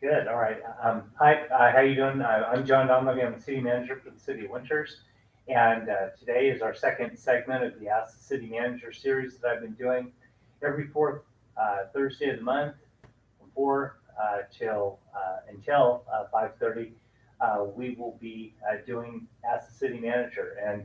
Good. All right. Hi. How you doing? I'm John Donlevy. I'm the city manager for the city of Winters, and today is our second segment of the Ask the City Manager series that I've been doing every fourth Thursday of the month from 4 till until 5:30. We will be doing Ask the City Manager, and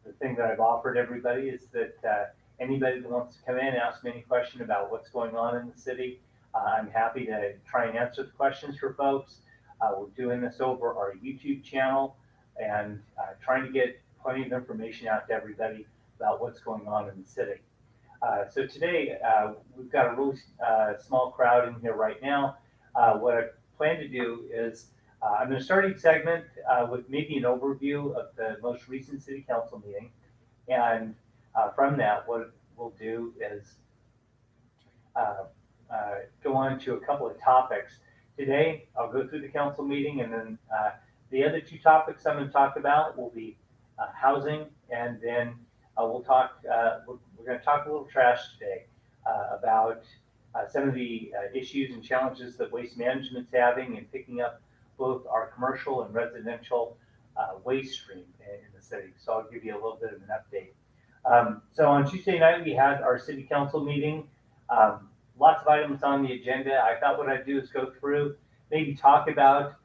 the thing that I've offered everybody is that anybody that wants to come in and ask me any question about what's going on in the city. I'm happy to try and answer the questions for folks. We're doing this over our YouTube channel and trying to get plenty of information out to everybody about what's going on in the city. So today, we've got a really small crowd in here right now. What I plan to do is I'm going to start each segment with maybe an overview of the most recent city council meeting. And from that, what we'll do is uh, go on to a couple of topics. Today, I'll go through the council meeting, and then the other two topics I'm going to talk about will be housing, and then we're going to talk a little trash today about some of the issues and challenges that waste management's having in picking up both our commercial and residential waste stream in the city. So I'll give you a little bit of an update. So on Tuesday night, we had our city council meeting. Lots of items on the agenda. I thought what I'd do is go through, maybe talk about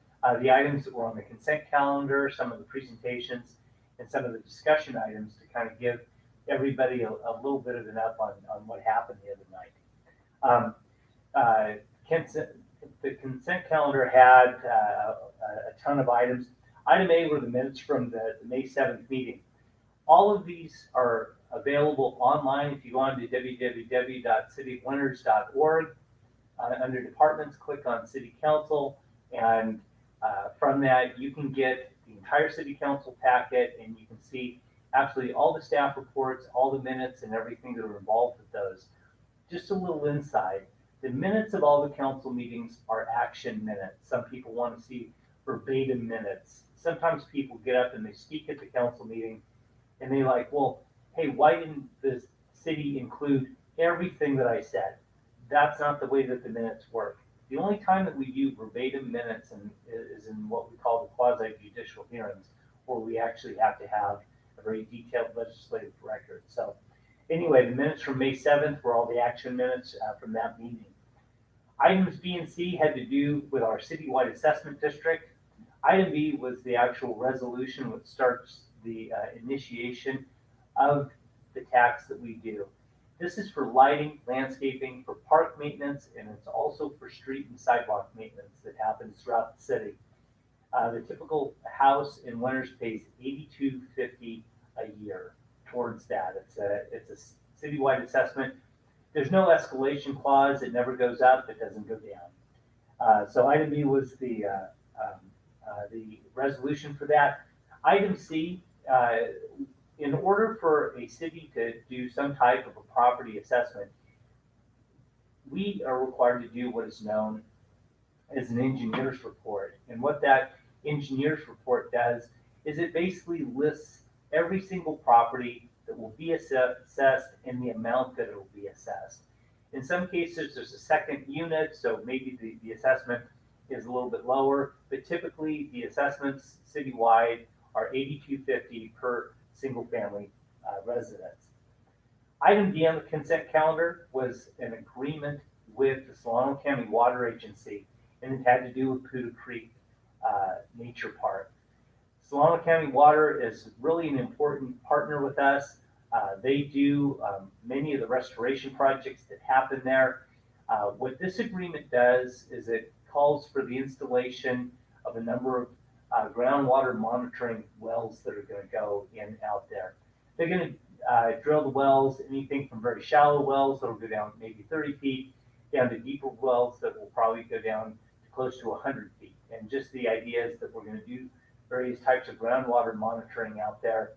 the items that were on the consent calendar, some of the presentations, and some of the discussion items to kind of give everybody a little bit of an up on what happened the other night. Um, uh, the consent calendar had a ton of items. Item A were the minutes from the May 7th meeting. All of these are available online. If you go on to www.cityofwinters.org, under departments, click on city council, and from that you can get the entire city council packet, and you can see absolutely all the staff reports, all the minutes, and everything that are involved with those. Just a little insight. The minutes of all the council meetings are action minutes. Some people want to see verbatim minutes. Sometimes people get up and they speak at the council meeting and they like, well, hey, why didn't the city include everything that I said? That's not the way that the minutes work. The only time that we do verbatim minutes is in what we call the quasi-judicial hearings, where we actually have to have a very detailed legislative record. So anyway, the minutes from May 7th were all the action minutes from that meeting. Items B and C had to do with our citywide assessment district. Item B was the actual resolution which starts the initiation of the tax that we do. This is for lighting, landscaping, for park maintenance, and it's also for street and sidewalk maintenance that happens throughout the city. The typical house in Winters pays $82.50 a year towards that. It's a citywide assessment. There's no escalation clause. It never goes up. It doesn't go down. So item B was the resolution for that. Item C, in order for a city to do some type of a property assessment, we are required to do what is known as an engineer's report. And what that engineer's report does is it basically lists every single property that will be assessed and the amount that it will be assessed. In some cases, there's a second unit, so maybe the assessment is a little bit lower, but typically the assessments citywide are $82.50 per single family residence. Item D on the consent calendar was an agreement with the Solano County Water Agency, and it had to do with Poudre Creek Nature Park. Solano County Water is really an important partner with us. They do many of the restoration projects that happen there. What this agreement does is it calls for the installation of a number of groundwater monitoring wells that are going to go in and out there. They're going to drill the wells, anything from very shallow wells that will go down maybe 30 feet, down to deeper wells that will probably go down to close to 100 feet. And just the idea is that we're going to do various types of groundwater monitoring out there,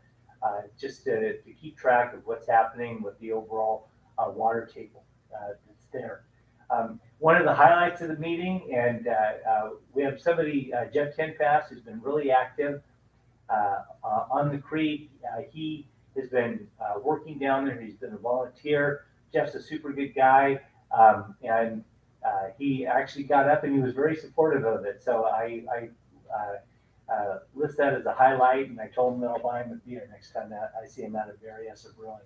just to keep track of what's happening with the overall water table that's there. One of the highlights of the meeting, and we have somebody, Jeff Tenpass, who's been really active on the creek. He has been working down there. He's been a volunteer. Jeff's a super good guy, and he actually got up and he was very supportive of it. So I list that as a highlight, and I told him that I'll buy him a beer next time that I see him at a Berryessa Brewing.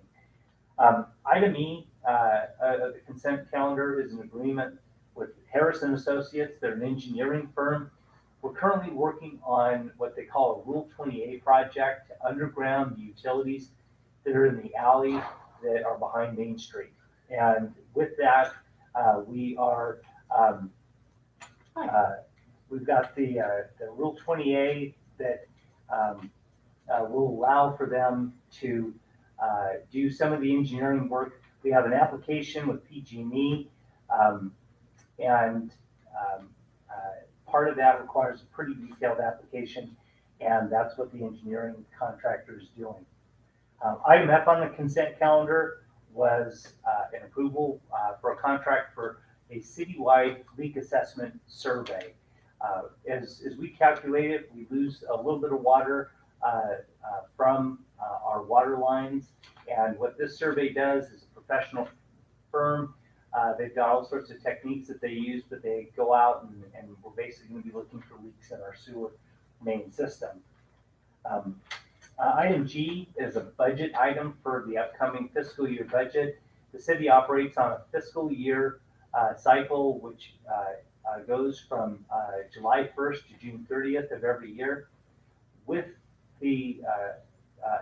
Item E, the consent calendar is an agreement with Harrison Associates. They're an engineering firm. We're currently working on what they call a Rule 20A project to underground the utilities that are in the alley that are behind Main Street. And with that, we are, we've got the Rule 20A that will allow for them to do some of the engineering work. We have an application with PG&E, and part of that requires a pretty detailed application, and that's what the engineering contractor is doing. Item F on the consent calendar was an approval for a contract for a citywide leak assessment survey. As we calculate it, we lose a little bit of water from our water lines, and what this survey does is a professional firm. They've got all sorts of techniques that they use, but they go out and we're basically going to be looking for leaks in our sewer main system. Item G is a budget item for the upcoming fiscal year budget. The city operates on a fiscal year cycle, which goes from July 1st to June 30th of every year. With the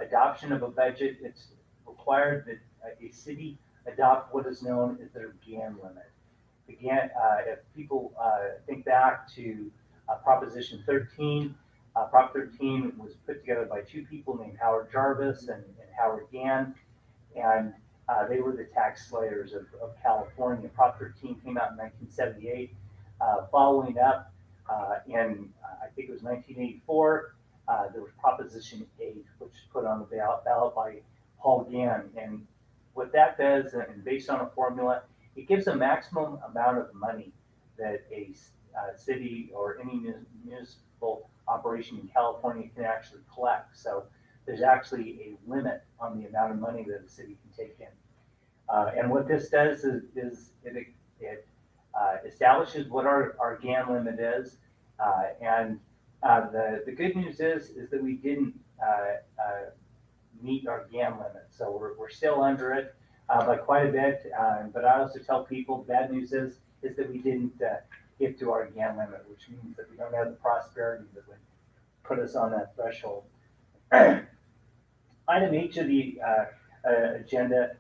adoption of a budget, it's required that a city adopt what is known as their GAN limit. Again, if people think back to Proposition 13, Prop 13 was put together by two people named Howard Jarvis and Howard Gann, and they were the tax slayers of California. Prop 13 came out in 1978. Following up in, I think it was 1984, there was Proposition 8, which was put on the ballot by Paul Gann. And what that does, and based on a formula, it gives a maximum amount of money that a city or any municipal operation in California can actually collect. So there's actually a limit on the amount of money that a city can take in. And what this does is it establishes what our GAN limit is. And the good news is that we didn't meet our GAN limit. So we're still under it by quite a bit. But I also tell people, bad news is that we didn't get to our GAN limit, which means that we don't have the prosperity that would put us on that threshold. Item H of the agenda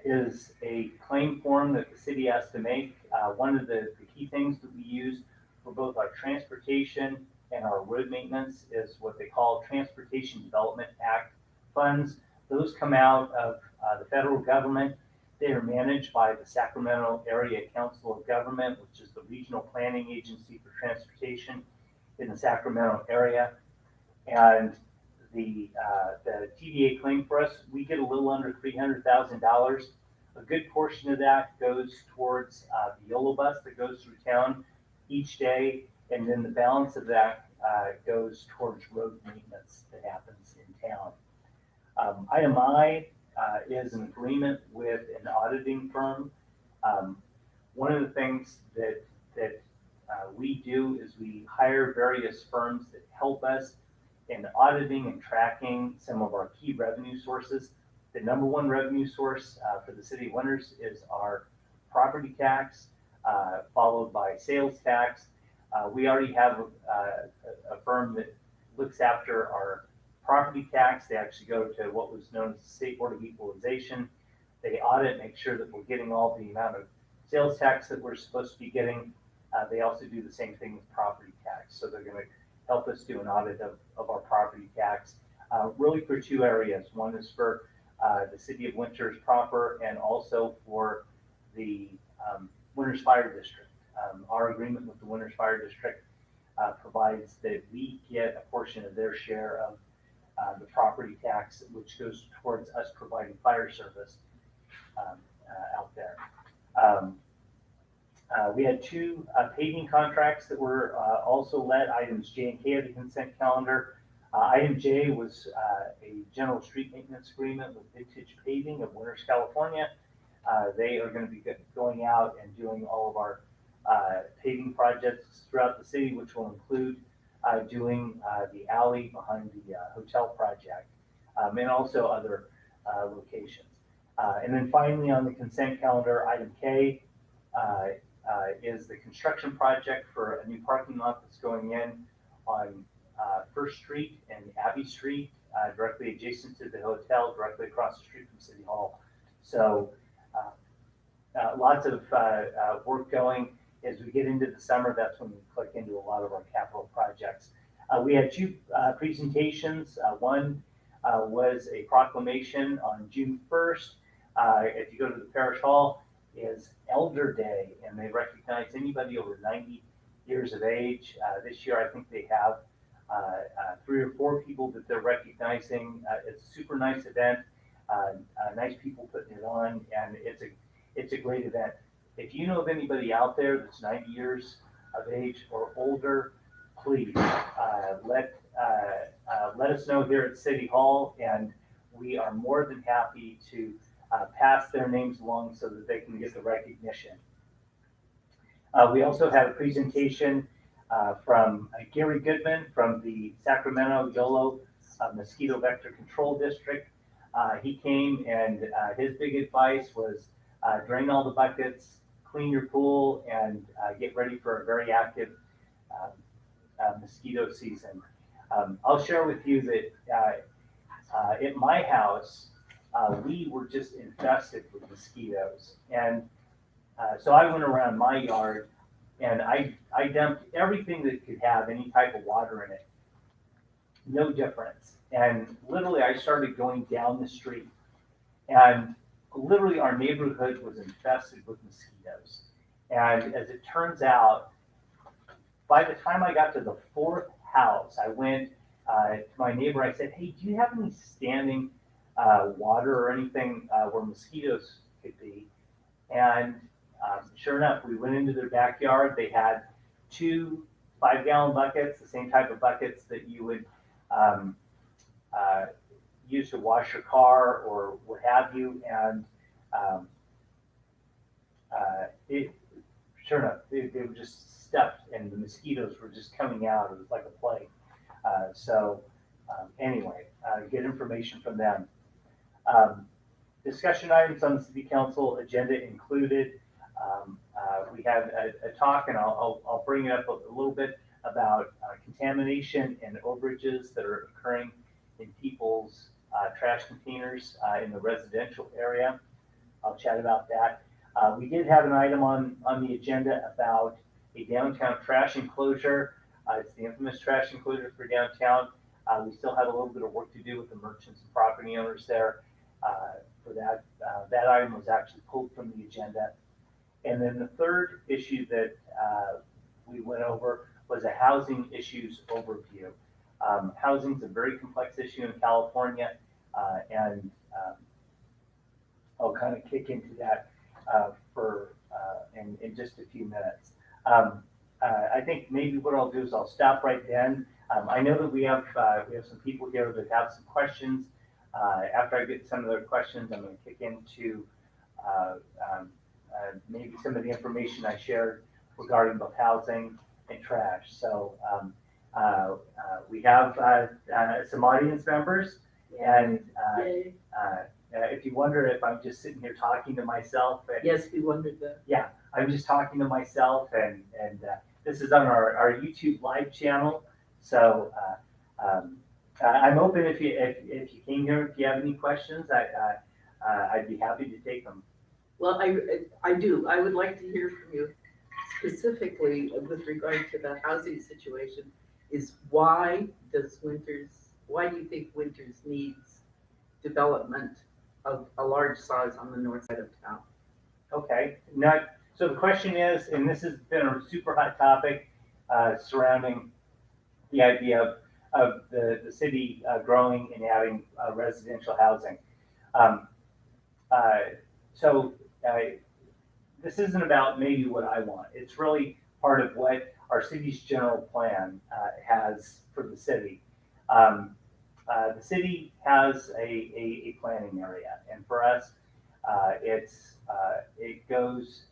is a claim form that the city has to make. One of the key things that we use for both our transportation and our road maintenance is what they call Transportation Development Act funds. Those come out of the federal government. They are managed by the Sacramento Area Council of Government, which is the regional planning agency for transportation in the Sacramento area. And the TVA claim for us, we get a little under $300,000. A good portion of that goes towards the YOLO bus that goes through town each day, and then the balance of that goes towards road maintenance that happens in town. Item I is an agreement with an auditing firm. One of the things that we do is we hire various firms that help us in auditing and tracking some of our key revenue sources. The number one revenue source for the city of Winters is our property tax, followed by sales tax. We already have a firm that looks after our property tax. They actually go to what was known as the State Board of Equalization. They audit, make sure that we're getting all the amount of sales tax that we're supposed to be getting. They also do the same thing with property tax. So they're going to help us do an audit of our property tax, really for two areas. One is for the city of Winters proper, and also for the Winters Fire District. Our agreement with the Winters Fire District provides that we get a portion of their share of the property tax, which goes towards us providing fire service out there. We had two paving contracts that were also let, items J and K of the consent calendar. Item J was a general street maintenance agreement with Vintage Paving of Winters, California. They are going to be going out and doing all of our paving projects throughout the city, which will include doing the alley behind the hotel project, and also other locations. And then finally, on the consent calendar, item K is the construction project for a new parking lot that's going in on First Street and Abbey Street, directly adjacent to the hotel, directly across the street from City Hall. So lots of work going. As we get into the summer, that's when we click into a lot of our capital projects. We had two presentations. One was a proclamation on June 1st. If you go to the Parish Hall, is Elder Day, and they recognize anybody over 90 years of age. This year, I think they have 3 or 4 people that they're recognizing. It's a super nice event, nice people putting it on, and it's a great event. If you know of anybody out there that's 90 years of age or older, please let us know here at City Hall, and we are more than happy to pass their names along so that they can get the recognition. We also had a presentation from Gary Goodman from the Sacramento Yolo Mosquito Vector Control District. He came, and his big advice was drain all the buckets, clean your pool, and get ready for a very active mosquito season. I'll share with you that at my house, we were just infested with mosquitoes. And so I went around my yard and I dumped everything that could have any type of water in it. No difference. And literally I started going down the street, and literally our neighborhood was infested with mosquitoes. And as it turns out, by the time I got to the 4th house, I went to my neighbor. I said, "Hey, do you have any standing water or anything where mosquitoes could be?" And sure enough, we went into their backyard. They had 2 5-gallon buckets, the same type of buckets that you would use to wash your car or what have you. And sure enough, they were just stuffed, and the mosquitoes were just coming out. It was like a plague. Anyway, get information from them. Discussion items on the city council agenda included. We had a talk, and I'll bring it up a little bit about contamination and overages that are occurring in people's trash containers in the residential area. I'll chat about that. We did have an item on the agenda about a downtown trash enclosure. It's the infamous trash enclosure for downtown. We still have a little bit of work to do with the merchants and property owners there for that. That item was actually pulled from the agenda. And then the third issue that we went over was a housing issues overview. Housing is a very complex issue in California, and I'll kind of kick into that in just a few minutes. I think maybe what I'll do is I'll stop right then. I know that we have some people here that have some questions. After I get some of their questions, I'm going to kick into maybe some of the information I shared regarding both housing and trash. So we have some audience members, and if you wonder if I'm just sitting here talking to myself. Yes, we wondered that. Yeah, I'm just talking to myself, and this is on our YouTube live channel. So I'm open if you came here, if you have any questions, I'd be happy to take them. Well, I do. I would like to hear from you specifically with regard to the housing situation. Is why do you think Winters needs development of a large size on the north side of town? Okay, so the question is, and this has been a super hot topic surrounding the idea of the city growing and adding residential housing. So this isn't about maybe what I want. It's really part of what our city's general plan has for the city. The city has a planning area, and for us, It goes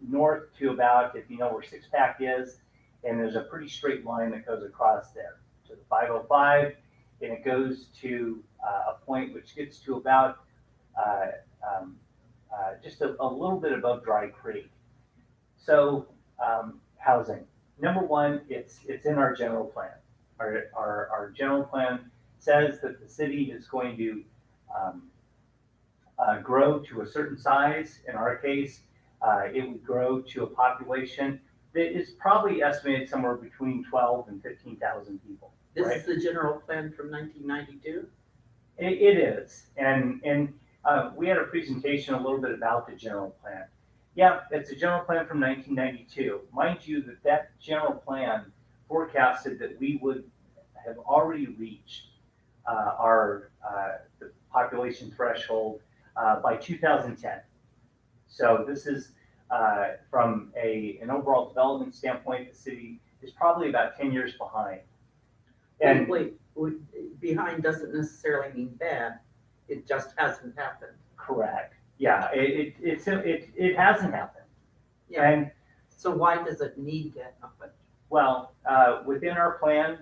north to about, if you know where Six Pack is, and there's a pretty straight line that goes across there to the 505, and it goes to a point which gets to about uh, um, just a little bit above Dry Creek. So housing. Number one, it's in our general plan. Our general plan says that the city is going to um, grow to a certain size. In our case, it would grow to a population that is probably estimated somewhere between 12 and 15,000 people. This Right. is the general plan from 1992? It is, and we had a presentation a little bit about the general plan. Yeah, it's a general plan from 1992. Mind you, that general plan forecasted that we would have already reached our the population threshold by 2010. So this is from an overall development standpoint, the city is probably about 10 years behind. And Behind doesn't necessarily mean bad, it just hasn't happened. correct, yeah, it hasn't happened. Yeah, And so why does it need to happen? well, within our plan,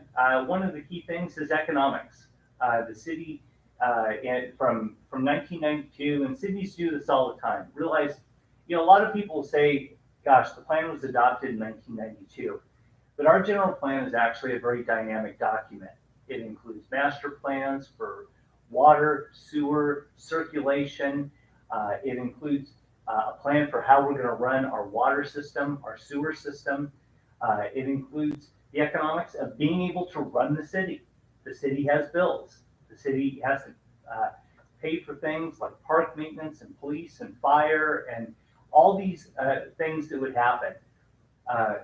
one of the key things is economics. The city, and from 1992, and cities do this all the time. Realize, a lot of people say, "Gosh, the plan was adopted in 1992," but our general plan is actually a very dynamic document. It includes master plans for water, sewer, circulation. It includes a plan for how we're going to run our water system, our sewer system. It includes the economics of being able to run the city. The city has bills. The city has to pay for things like park maintenance and police and fire and all these things that would happen. Uh,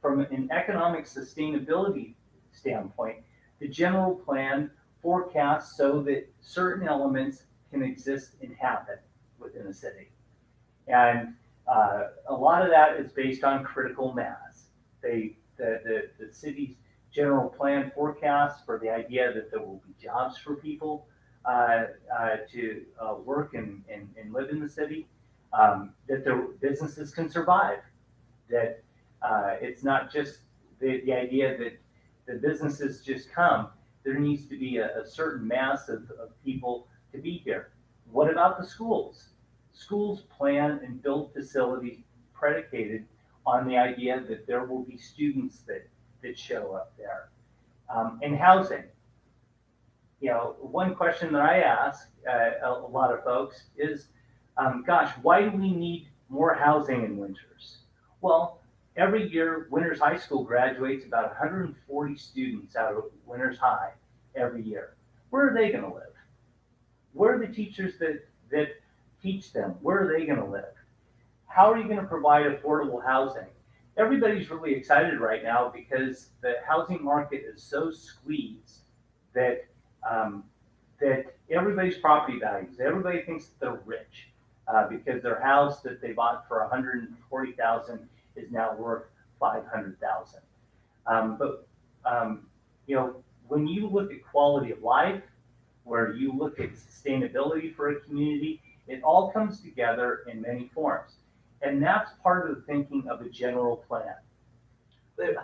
from an economic sustainability standpoint, the general plan forecasts so that certain elements can exist and happen within a city. And a lot of that is based on critical mass. The city's general plan forecasts for the idea that there will be jobs for people to work and live in the city, that their businesses can survive, that it's not just the idea that the businesses just come. There needs to be a certain mass of people to be here. What about the schools? Schools plan and build facilities predicated on the idea that there will be students that show up there. And housing. One question that I ask a lot of folks is, gosh, why do we need more housing in Winters? Well, every year, Winters High School graduates about 140 students out of Winters High every year. Where are they going to live? Where are the teachers that teach them? Where are they going to live? How are you going to provide affordable housing? Everybody's really excited right now because the housing market is so squeezed that that everybody's property values, everybody thinks that they're rich because their house that they bought for $140,000 is now worth $500,000. But when you look at quality of life, where you look at sustainability for a community, it all comes together in many forms. And that's part of the thinking of a general plan. But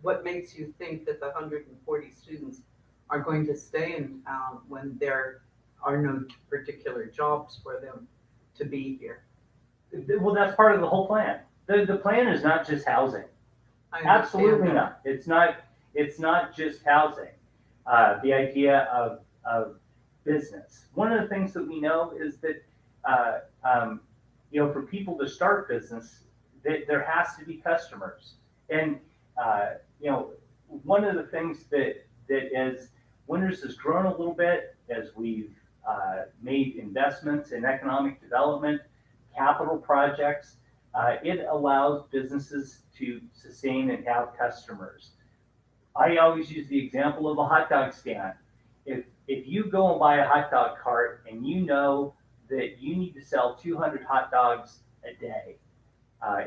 what makes you think that the 140 students are going to stay in town when there are no particular jobs for them to be here? Well, that's part of the whole plan. The plan is not just housing. I understand Absolutely that. not. It's not just housing. The idea of business. One of the things that we know is that for people to start business, there has to be customers. And one of the things that as Winters has grown a little bit, as we've made investments in economic development, capital projects, it allows businesses to sustain and have customers. I always use the example of a hot dog stand. If you go and buy a hot dog cart and you know that you need to sell 200 hot dogs a day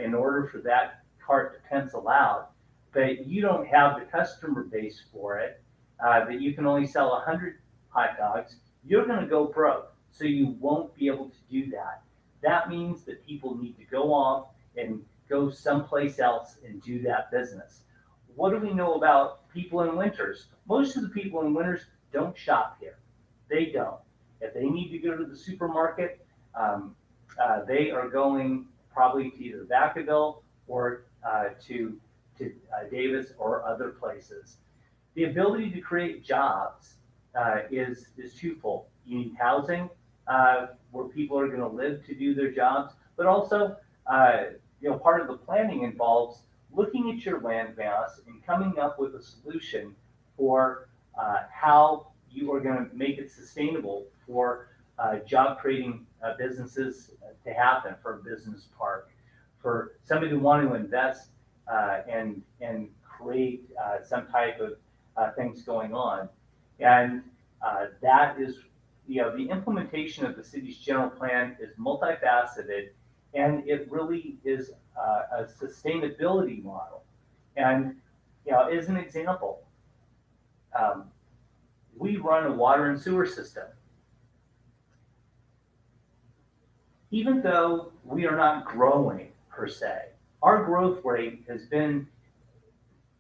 in order for that cart to pencil out, but you don't have the customer base for it, that you can only sell 100 hot dogs, you're going to go broke. So you won't be able to do that. That means that people need to go off and go someplace else and do that business. What do we know about people in Winters? Most of the people in Winters don't shop here. They don't. If they need to go to the supermarket, they are going probably to either Vacaville or to Davis or other places. The ability to create jobs is twofold. You need housing where people are going to live to do their jobs, but also, part of the planning involves looking at your land mass and coming up with a solution for how you are going to make it sustainable for job creating businesses to happen, for a business park, for somebody to want to invest and create some type of things going on. And that is, the implementation of the city's general plan is multifaceted, and it really is a sustainability model. And, as an example, we run a water and sewer system. Even though we are not growing per se, our growth rate has been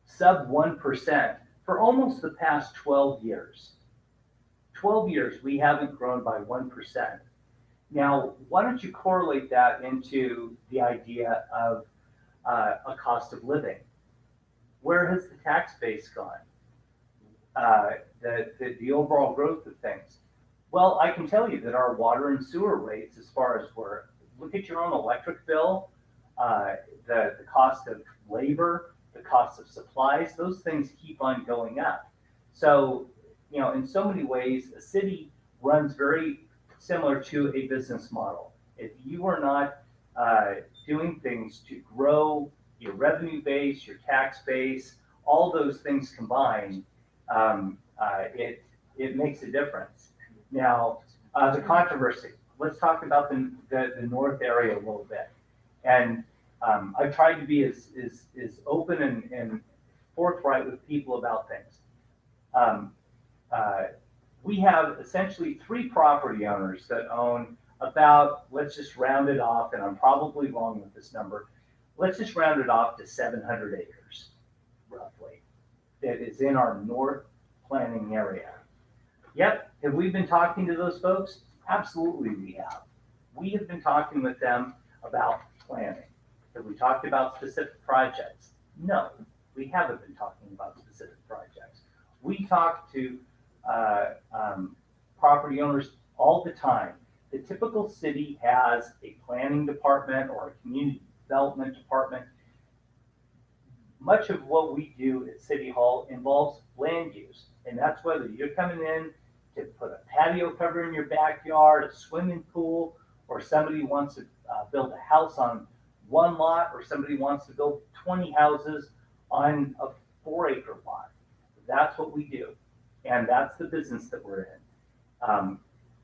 sub 1% for almost the past 12 years. 12 years, we haven't grown by 1%. Now, why don't you correlate that into the idea of a cost of living? Where has the tax base gone? The overall growth of things. Well, I can tell you that our water and sewer rates, as far as look at your own electric bill, the cost of labor, the cost of supplies, those things keep on going up. So, in so many ways, a city runs very similar to a business model. If you are not doing things to grow your revenue base, your tax base, all those things combined, it makes a difference. Now, the controversy. Let's talk about the north area a little bit. And I've tried to be as open and forthright with people about things. We have essentially 3 property owners that own about, let's just round it off, and I'm probably wrong with this number, let's just round it off to 700 acres, roughly, that is in our north planning area. Yep, have we been talking to those folks? Absolutely we have. We have been talking with them about planning. Have we talked about specific projects? No, we haven't been talking about specific projects. We talk to property owners all the time. The typical city has a planning department or a community development department. Much of what we do at City Hall involves land use, and that's whether you're coming in to put a patio cover in your backyard, a swimming pool, or somebody wants to build a house on one lot, or somebody wants to build 20 houses on a 4-acre lot. That's what we do, and that's the business that we're in.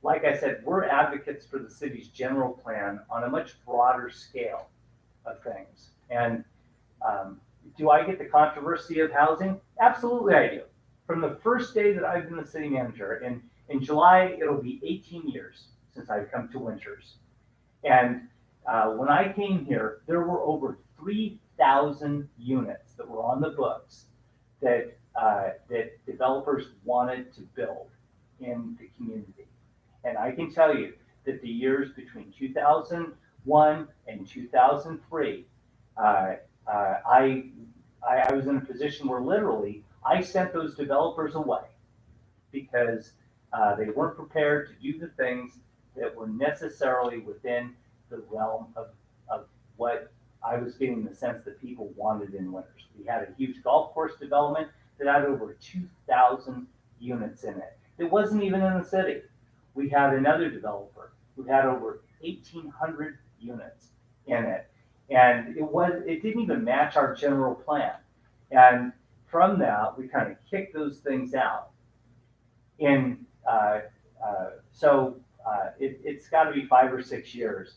Like I said, we're advocates for the city's general plan on a much broader scale of things. And do I get the controversy of housing? Absolutely I do. From the first day that I've been the city manager, and in July, it'll be 18 years since I've come to Winters. And when I came here, there were over 3,000 units that were on the books that developers wanted to build in the community. And I can tell you that the years between 2001 and 2003, I was in a position where literally I sent those developers away because they weren't prepared to do the things that were necessarily within the realm of what I was getting the sense that people wanted in Winters. We had a huge golf course development that had over 2,000 units in it. It wasn't even in the city. We had another developer who had over 1,800 units in it. And it didn't even match our general plan. And from that, we kind of kicked those things out. And it's got to be 5 or 6 years.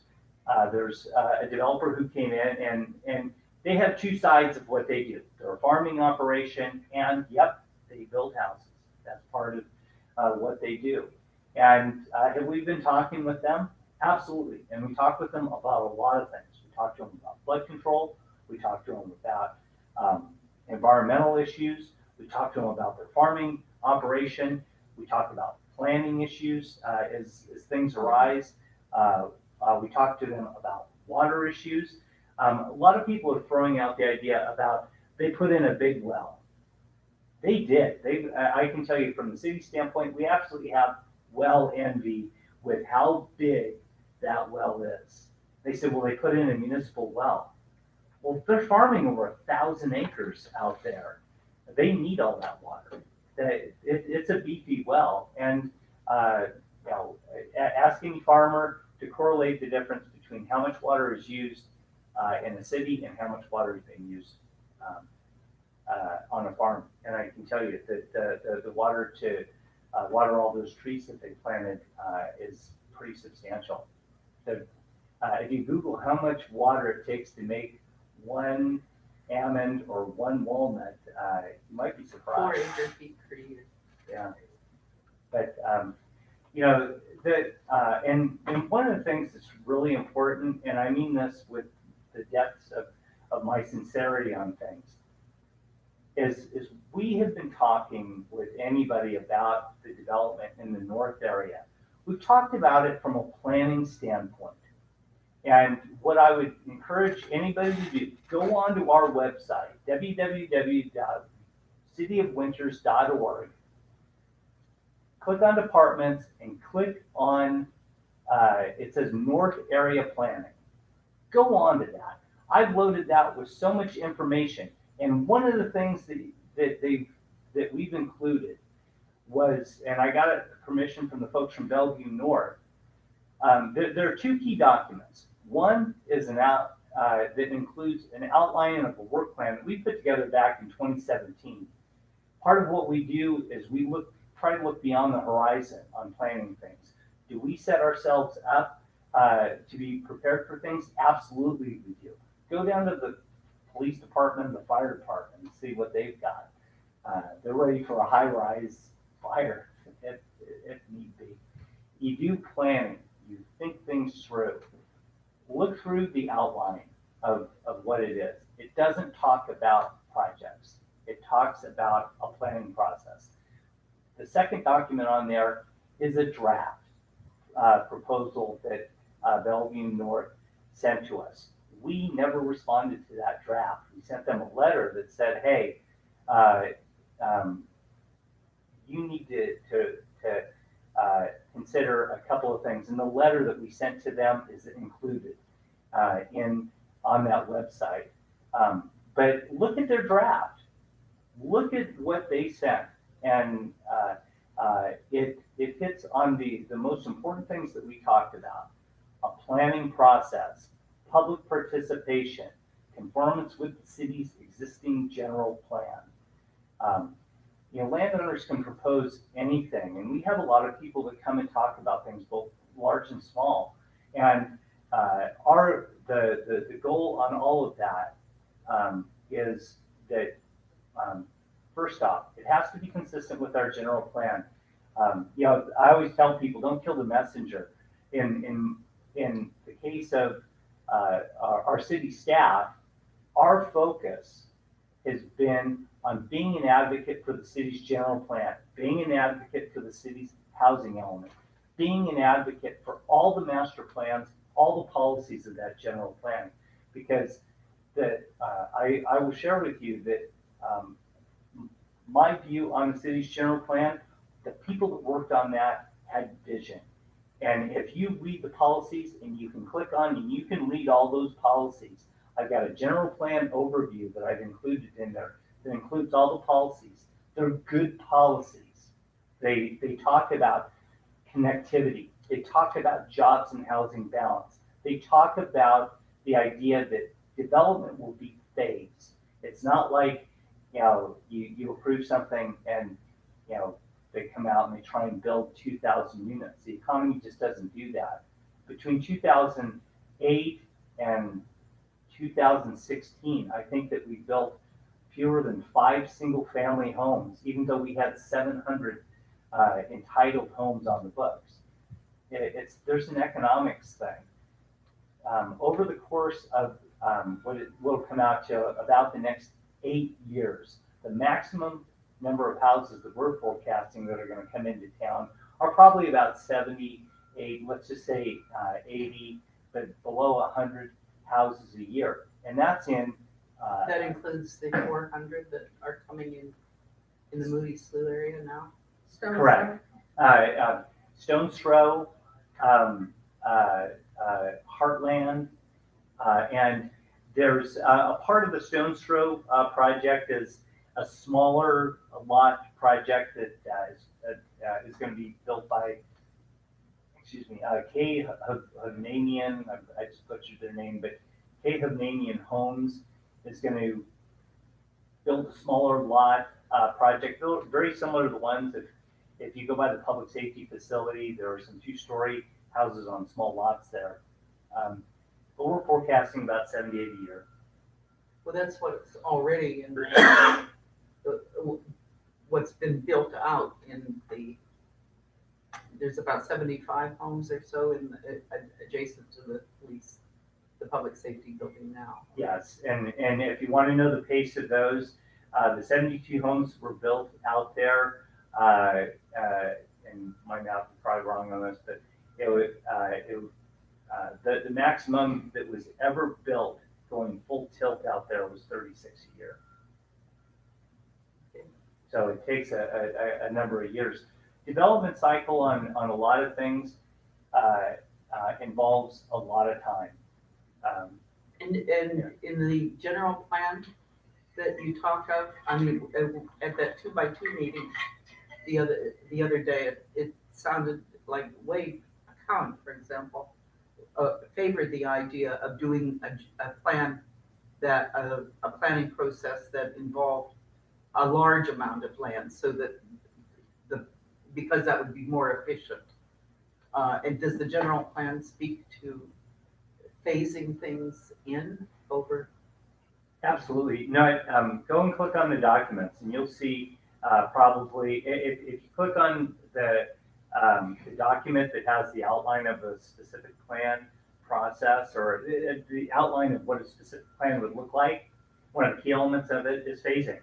There's a developer who came in, and they have 2 sides of what they do. They're a farming operation, and yep, they build houses. That's part of what they do. And have we been talking with them? Absolutely. And we talk with them about a lot of things. We talk to them about flood control. We talk to them about environmental issues. We talk to them about their farming operation. We talk about planning issues as things arise. We talk to them about water issues. A lot of people are throwing out the idea about they put in a big well. They did. I can tell you from the city standpoint, we absolutely have well envy with how big that well is. They said, well, they put in a municipal well. Well, they're farming over 1,000 acres out there. They need all that water. It's a beefy well, and you know, ask any farmer to correlate the difference between how much water is used in the city and how much water is being used um, on a farm. And I can tell you that the water to water all those trees that they planted is pretty substantial. So, if you Google how much water it takes to make one almond or one walnut, you might be 4 surprised. acre-feet per year. Yeah, but you know and one of the things that's really important, and I mean this with the depths of my sincerity on things, is we have been talking with anybody about the development in the north area. We've talked about it from a planning standpoint. And what I would encourage anybody to do, go onto our website, www.cityofwinters.org, click on departments and click on, it says North Area Planning. Go on to that. I've loaded that with so much information. And one of the things that we've included was, and I got permission from the folks from Bellevue North, there are two key documents. One is that includes an outline of a work plan that we put together back in 2017. Part of what we do is we try to look beyond the horizon on planning things. Do we set ourselves up to be prepared for things? Absolutely, we do. Go down to the police department and the fire department and see what they've got. They're ready for a high-rise fire if need be. You do planning. You think things through. Look through the outline of what it is. It doesn't talk about projects. It talks about a planning process. The second document on there is a draft proposal that Bellevue North sent to us. We never responded to that draft. We sent them a letter that said, hey, you need to consider a couple of things. And the letter that we sent to them is included on that website. But look at their draft. Look at what they sent. And it hits on the most important things that we talked about: a planning process, public participation, conformance with the city's existing general plan. Landowners can propose anything, and we have a lot of people that come and talk about things, both large and small. And the goal on all of that is that first off, it has to be consistent with our general plan. I always tell people, don't kill the messenger. In the case of our city staff, our focus has been on being an advocate for the city's general plan, being an advocate for the city's housing element, being an advocate for all the master plans, all the policies of that general plan. Because I will share with you that my view on the city's general plan, the people that worked on that had vision. And if you read the policies, and you can click on and you can read all those policies, I've got a general plan overview that I've included in there that includes all the policies. They're good policies. They talk about connectivity. They talk about jobs and housing balance. They talk about the idea that development will be phased. It's not like, you approve something and, they come out and they try and build 2,000 units. The economy just doesn't do that. Between 2008 and 2016, I think that we built fewer than 5 single-family homes, even though we had 700 entitled homes on the books. There's an economics thing. Over the course of what it will come out to about the next 8 years, the maximum number of houses that we're forecasting that are going to come into town are probably about 78, let's just say 80, but below 100 houses a year. And that's in. That includes the 400 that are coming in the Moody Slough area now? Correct. Stone's Throw, Heartland, and there's a part of the Stone's Throw project is a smaller lot project that is going to be built by, K. Hovnanian, I just butchered their name, but K. Hovnanian Homes is going to build a smaller lot project, very similar to the ones if you go by the public safety facility, there are some 2-story houses on small lots there. But we're forecasting about 78 a year. Well, that's what's already in what's been built out there's about 75 homes or so adjacent to the public safety building now. Yes, and if you want to know the pace of those, the 72 homes were built out there, and my math is probably wrong on this, but the maximum that was ever built going full tilt out there was 36 a year. So it takes a number of years. Development cycle on a lot of things involves a lot of time. And in the general plan that you talk of, I mean, at that 2x2 meeting the other day, it sounded like Wade County, for example, favored the idea of doing a plan a planning process that involved a large amount of land, so that because that would be more efficient. And does the general plan speak to phasing things in over? Absolutely. No, go and click on the documents and you'll see probably, if you click on the document that has the outline of a specific plan process, or the outline of what a specific plan would look like, one of the key elements of it is phasing.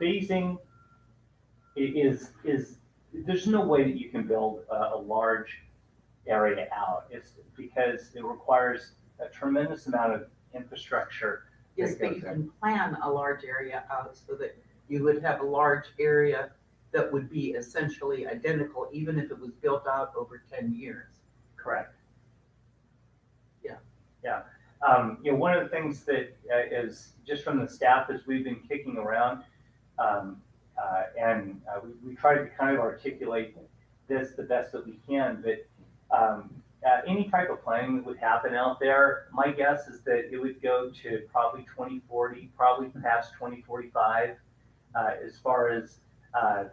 Phasing is there's no way that you can build a large area out. It's because it requires a tremendous amount of infrastructure. Yes, but you can plan a large area out so that you would have a large area that would be essentially identical, even if it was built out over 10 years. Correct. Yeah. Yeah. One of the things that is just from the staff as we've been kicking around, and we try to kind of articulate this the best that we can, but any type of planning that would happen out there, my guess is that it would go to probably 2040, probably past 2045, as far as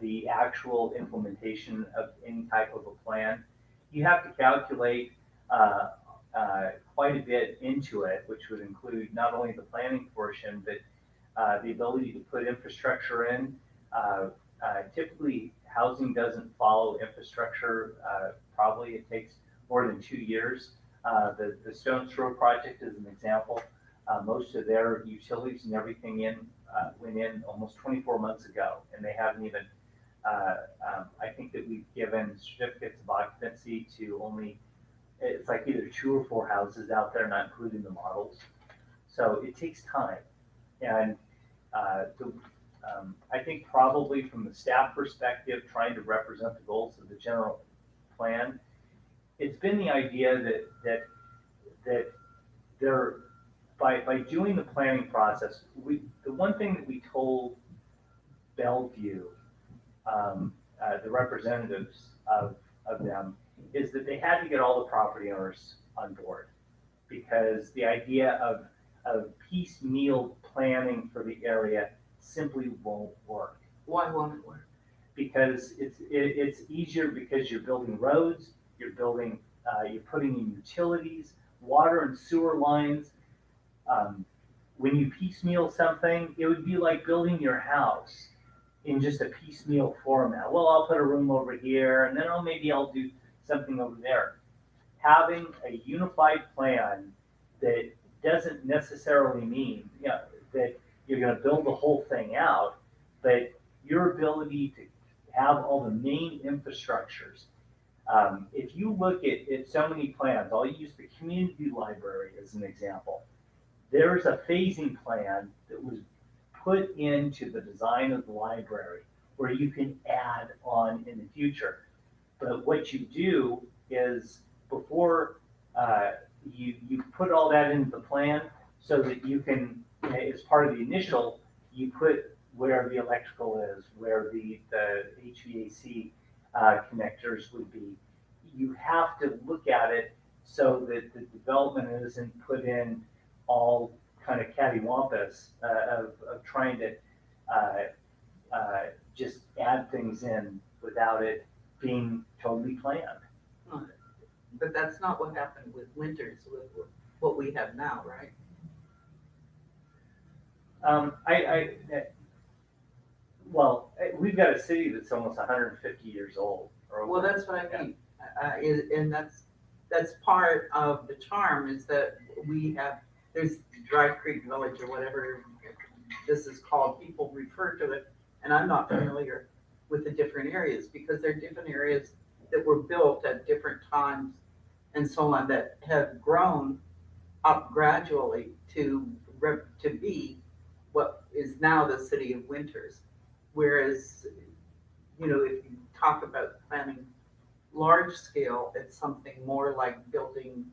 the actual implementation of any type of a plan. You have to calculate quite a bit into it, which would include not only the planning portion, but the ability to put infrastructure in. Typically, housing doesn't follow infrastructure. Probably it takes more than 2 years. The Stone's Throw project is an example. Most of their utilities and everything went in almost 24 months ago, and they haven't even. I think that we've given certificates of occupancy to only, it's like either 2 or 4 houses out there, not including the models. So it takes time, and I think probably from the staff perspective, trying to represent the goals of the general plan, it's been the idea that there, by doing the planning process, the one thing that we told Bellevue, the representatives of them, is that they had to get all the property owners on board, because the idea of piecemeal planning for the area simply won't work. Why won't it work? Because it's easier, because you're building roads, you're putting in utilities, water and sewer lines. When you piecemeal something, it would be like building your house. in just a piecemeal format. Well, I'll put a room over here, and then maybe I'll do something over there. Having a unified plan that doesn't necessarily mean, that you're going to build the whole thing out, but your ability to have all the main infrastructures. If you look at so many plans, I'll use the community library as an example. There's a phasing plan that was put into the design of the library where you can add on in the future. But what you do is before you put all that into the plan so that you can, as part of the initial, you put where the electrical is, where the HVAC connectors would be. You have to look at it so that the development isn't put in all kind of cattywampus of trying to just add things in without it being totally planned. But that's not what happened with Winters, with what we have now, right? Well, we've got a city that's almost 150 years old. Well, that's what I mean. And that's part of the charm is that we have, there's Dry Creek Village or whatever this is called, people refer to it, and I'm not familiar with the different areas because they're different areas that were built at different times and so on that have grown up gradually to be what is now the city of Winters. Whereas, if you talk about planning large scale, it's something more like building,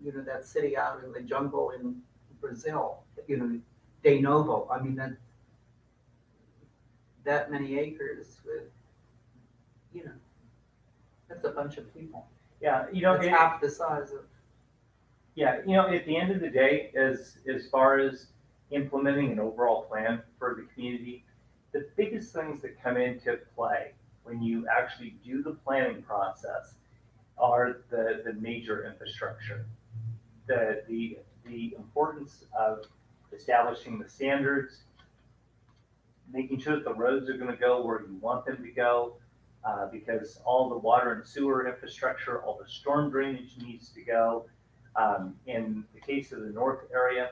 that city out in the jungle in Brazil, de novo. I mean, that many acres with, that's a bunch of people. Yeah, It's half the size of. Yeah, at the end of the day, as far as implementing an overall plan for the community, the biggest things that come into play when you actually do the planning process are the major infrastructure. The importance of establishing the standards, making sure that the roads are going to go where you want them to go, because all the water and sewer infrastructure, all the storm drainage needs to go. In the case of the north area,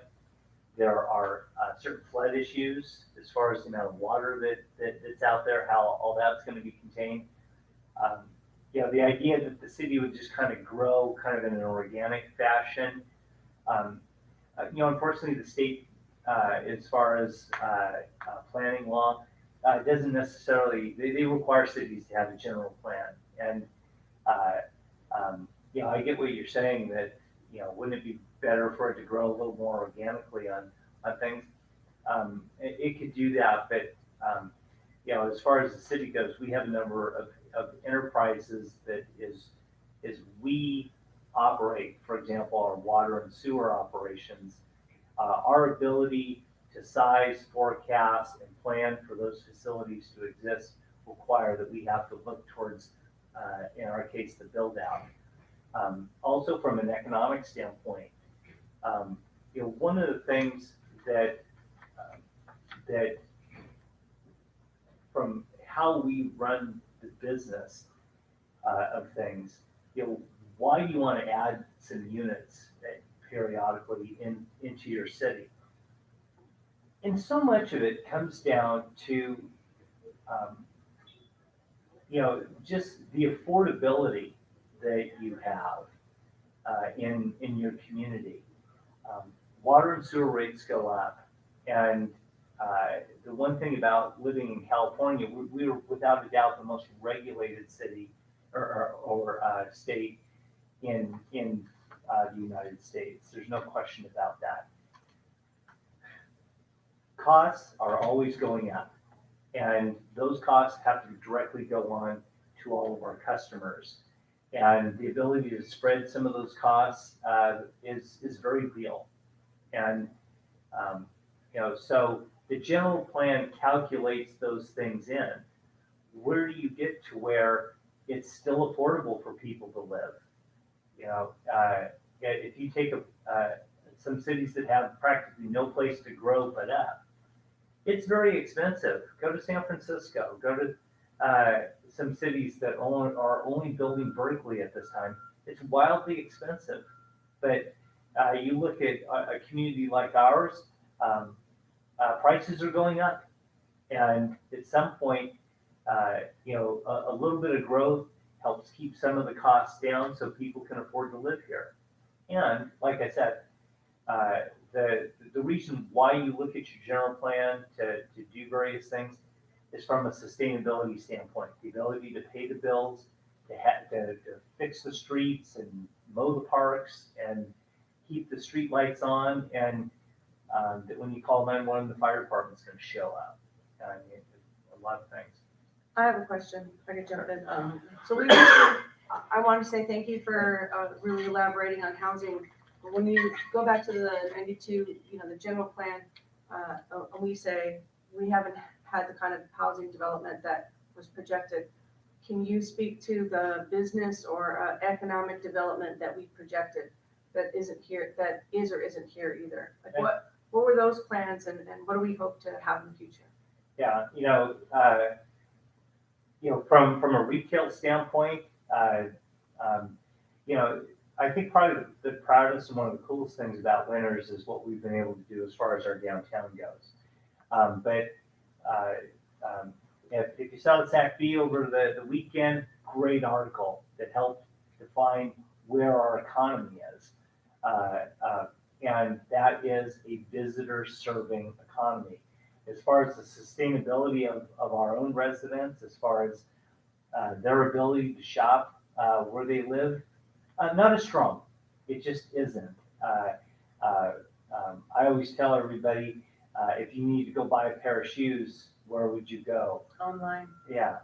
there are certain flood issues as far as the amount of water that's out there, how all that's going to be contained. The idea that the city would just kind of grow kind of in an organic fashion. Unfortunately, the state, as far as planning law, doesn't necessarily, they require cities to have a general plan. And, I get what you're saying that, wouldn't it be better for it to grow a little more organically on things? It could do that, but, as far as the city goes, we have a number of enterprises that is we operate, for example, our water and sewer operations, our ability to size, forecast, and plan for those facilities to exist require that we have to look towards, in our case, the build out. Also from an economic standpoint, one of the things that from how we run the business of things, why do you want to add some units periodically into your city? And so much of it comes down to, just the affordability that you have in your community. Water and sewer rates go up, and the one thing about living in California, we are without a doubt the most regulated city or state in the United States. There's no question about that. Costs are always going up, and those costs have to directly go on to all of our customers. And the ability to spread some of those costs is very real. And so the general plan calculates those things in. Where do you get to where it's still affordable for people to live? If you take some cities that have practically no place to grow but up, It's very expensive. Go to San Francisco, go to some cities that are only building vertically at this time. It's wildly expensive. But you look at a community like ours, um, prices are going up. And at some point, a little bit of growth helps keep some of the costs down so people can afford to live here. And like I said, uh, the reason why you look at your general plan to do various things is from a sustainability standpoint, the ability to pay the bills, to fix the streets and mow the parks and keep the street lights on, and that when you call 911, the fire department's going to show up. I mean, a lot of things. I have a question, if I could jump in. So I want to say thank you for really elaborating on housing. When you go back to the 92, the general plan, and we say we haven't had the kind of housing development that was projected. Can you speak to the business or economic development that we projected that isn't here, that is or isn't here either? Like what were those plans and what do we hope to have in the future? Yeah, from a retail standpoint, I think probably the proudest and one of the coolest things about Winters is what we've been able to do as far as our downtown goes. But if you saw the SAC-B over the weekend, great article that helped define where our economy is. And that is a visitor-serving economy. As far as the sustainability of our own residents, as far as their ability to shop where they live, not as strong. It just isn't. I always tell everybody, if you need to go buy a pair of shoes, where would you go? Online. Yeah,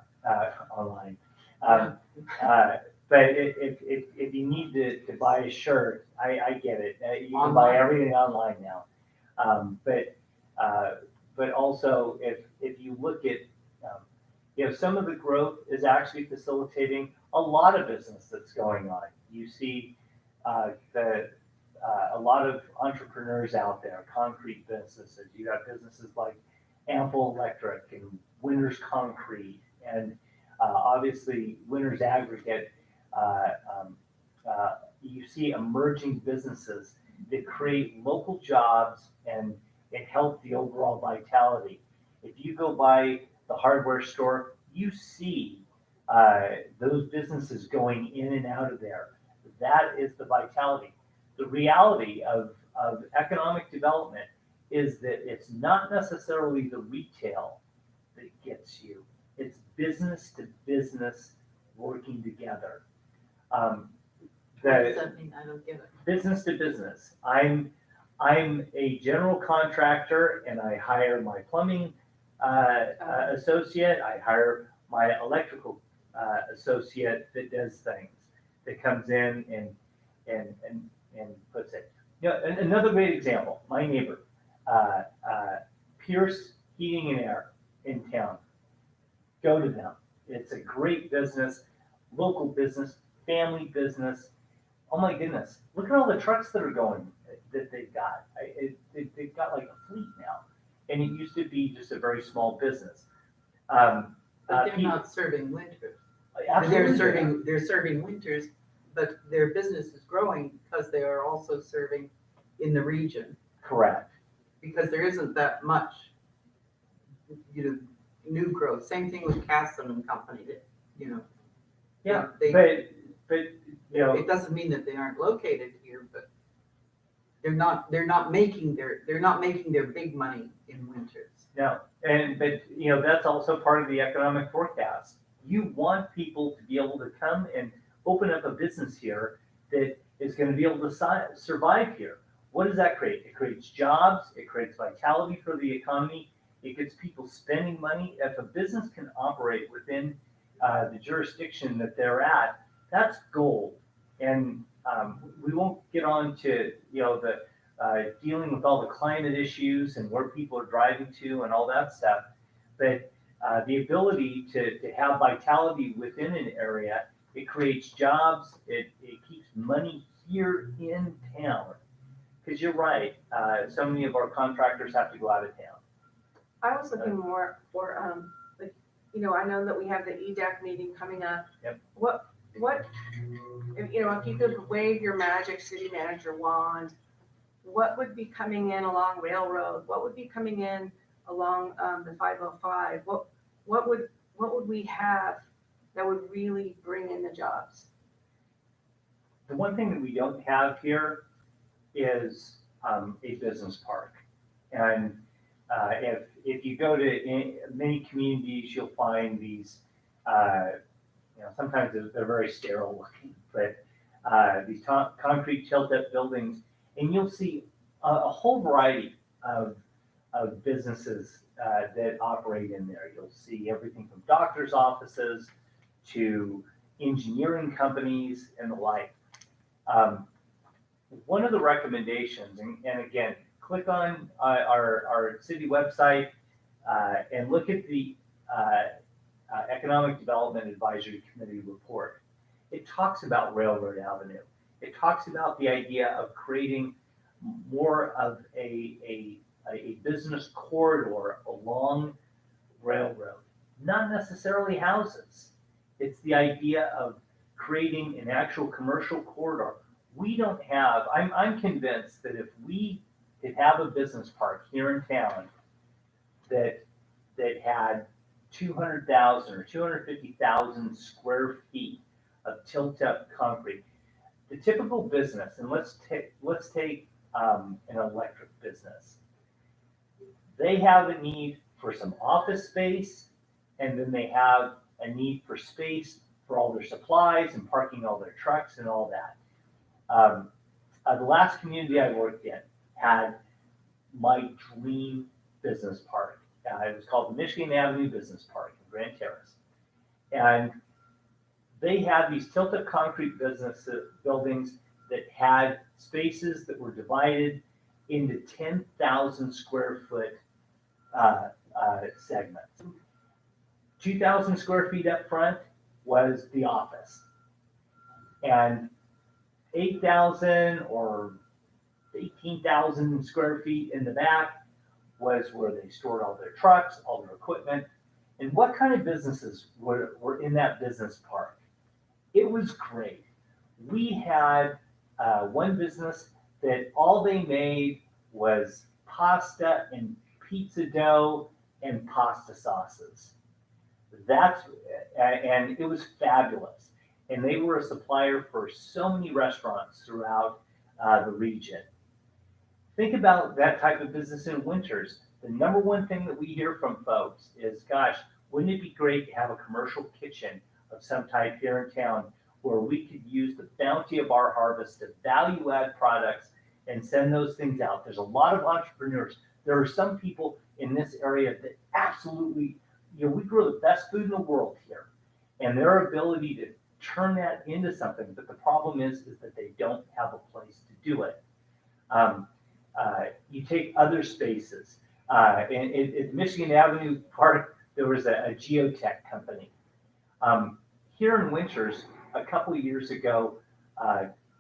online. But if you need to buy a shirt, I get it. You can buy everything online now. But also if you look at, some of the growth is actually facilitating a lot of business that's going on. You see a lot of entrepreneurs out there, concrete businesses. You got businesses like Ample Electric and Winters Concrete, and obviously Winters Aggregate. You see emerging businesses that create local jobs and it helps the overall vitality. If you go by the hardware store, you see those businesses going in and out of there. That is the vitality. The reality of economic development is that it's not necessarily the retail that gets you. It's business to business working together. What does that mean? I don't get it. Business to business. I'm a general contractor and I hire my plumbing associate. I hire my electrical associate that does things, that comes in and puts it. Another great example, my neighbor, Pierce Heating and Air in town. Go to them. It's a great business, local business, family business. Oh my goodness, look at all the trucks that are going, that they've got. They've got like a fleet now. And it used to be just a very small business. But they're not serving Winters. Absolutely. They're serving Winters, but their business is growing because they are also serving in the region. Correct. Because there isn't that much, new growth. Same thing with Casson and Company. Yeah, They, but it doesn't mean that they aren't located here, but they're not making their big money in Winters. no, but that's also part of the economic forecast. You want people to be able to come and open up a business here that is going to be able to survive here. What does that create? It creates jobs. It creates vitality for the economy. It gets people spending money. If a business can operate within the jurisdiction that they're at, that's gold. And we won't get on to the dealing with all the climate issues and where people are driving to and all that stuff. But the ability to have vitality within an area, it creates jobs. It keeps money here in town. Because you're right, so many of our contractors have to go out of town. I was looking more for, like, I know that we have the EDAC meeting coming up. Yep. What, if you could wave your magic city manager wand, what would be coming in along Railroad? What would be coming in along, the 505? What would we have that would really bring in the jobs? The one thing that we don't have here is a business park. And if you go to many communities, you'll find these, sometimes they're very sterile looking, but these concrete tilt-up buildings, and you'll see a whole variety of businesses that operate in there. You'll see everything from doctor's offices to engineering companies and the like. One of the recommendations, and again, click on our city website and look at the Economic Development Advisory Committee report. It talks about Railroad Avenue. It talks about the idea of creating more of a business corridor along railroad, not necessarily houses. It's the idea of creating an actual commercial corridor. We don't have, I'm convinced that if we could have a business park here in town that had 200,000 or 250,000 square feet of tilt-up concrete, the typical business, and let's take an electric business. They have a need for some office space, and then they have a need for space for all their supplies and parking all their trucks and all that. The last community I worked in had my dream business park. It was called the Michigan Avenue Business Park in Grand Terrace. And they had these tilt-up concrete buildings that had spaces that were divided into 10,000 square foot segments. 2,000 square feet up front was the office. And 8,000 or 18,000 square feet in the back was where they stored all their trucks, all their equipment. And what kind of businesses were in that business park? It was great. We had one business that all they made was pasta and pizza dough and pasta sauces. And it was fabulous. And they were a supplier for so many restaurants throughout the region. Think about that type of business in Winters. The number one thing that we hear from folks is, gosh, wouldn't it be great to have a commercial kitchen of some type here in town where we could use the bounty of our harvest to value add products and send those things out. There's a lot of entrepreneurs. There are some people in this area that absolutely, we grow the best food in the world here, and their ability to turn that into something. But the problem is that they don't have a place to do it. You take other spaces. In Michigan Avenue Park, there was a geotech company. Here in Winters, a couple of years ago,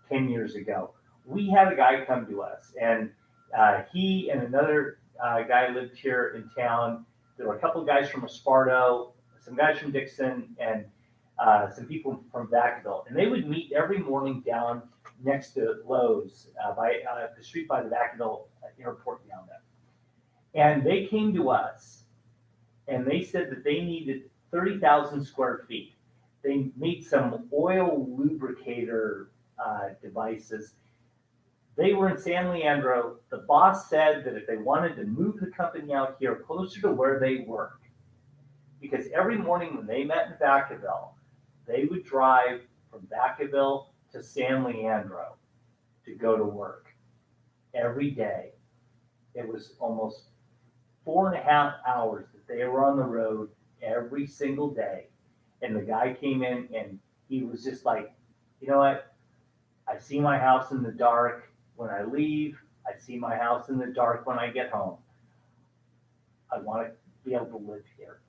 10 years ago, we had a guy come to us, and he and another guy lived here in town. There were a couple of guys from Esparto, some guys from Dixon, and some people from Vacaville. And they would meet every morning down next to Lowe's by the street by the Vacaville airport down there. And they came to us, and they said that they needed 30,000 square feet. They made some oil lubricator devices. They were in San Leandro. The boss said that if they wanted to move the company out here closer to where they work, because every morning when they met in Vacaville, they would drive from Vacaville to San Leandro to go to work every day. It was almost 4.5 hours that they were on the road every single day. And the guy came in and he was just like, you know what? I see my house in the dark when I leave. I see my house in the dark when I get home. I want to be able to live here.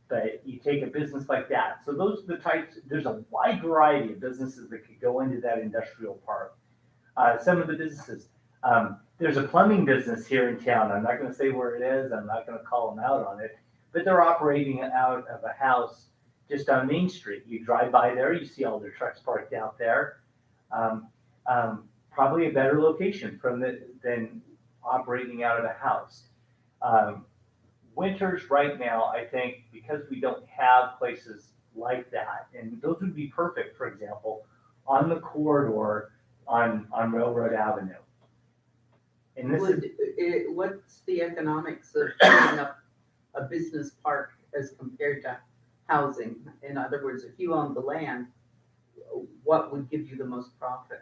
But you take a business like that. So those are the types, there's a wide variety of businesses that could go into that industrial park. Some of the businesses, There's a plumbing business here in town. I'm not gonna say where it is. I'm not gonna call them out on it, but they're operating out of a house just on Main Street. You drive by there, you see all their trucks parked out there. Um, Probably a better location than operating out of a house. Um, Winters right now, I think, because we don't have places like that, and those would be perfect, for example, on the corridor on Railroad Avenue. And this is, What's the economics of putting up a business park as compared to housing? In other words, if you own the land, what would give you the most profit?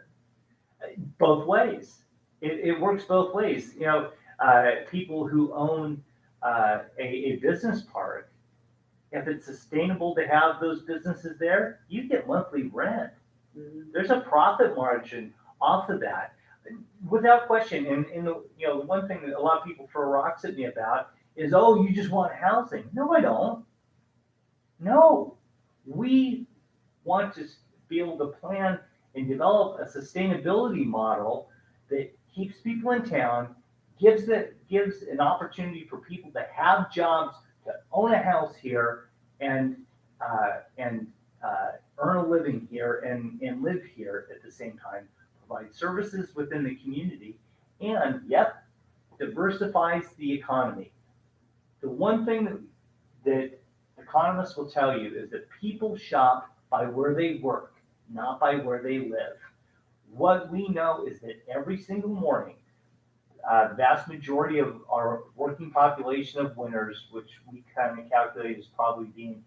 both ways. It works both ways. People who own a business park, if it's sustainable to have those businesses there, you get monthly rent. Mhm. There's a profit margin off of that, without question. And the one thing that a lot of people throw rocks at me about is, oh, you just want housing. No, I don't. No, we want to be able to plan and develop a sustainability model that keeps people in town, gives an opportunity for people to have jobs, to own a house here, and earn a living here and live here at the same time, provide services within the community, and yep, diversifies the economy. The one thing that economists will tell you is that people shop by where they work, not by where they live. What we know is that every single morning, the vast majority of our working population of Winters, which we kind of calculate as probably being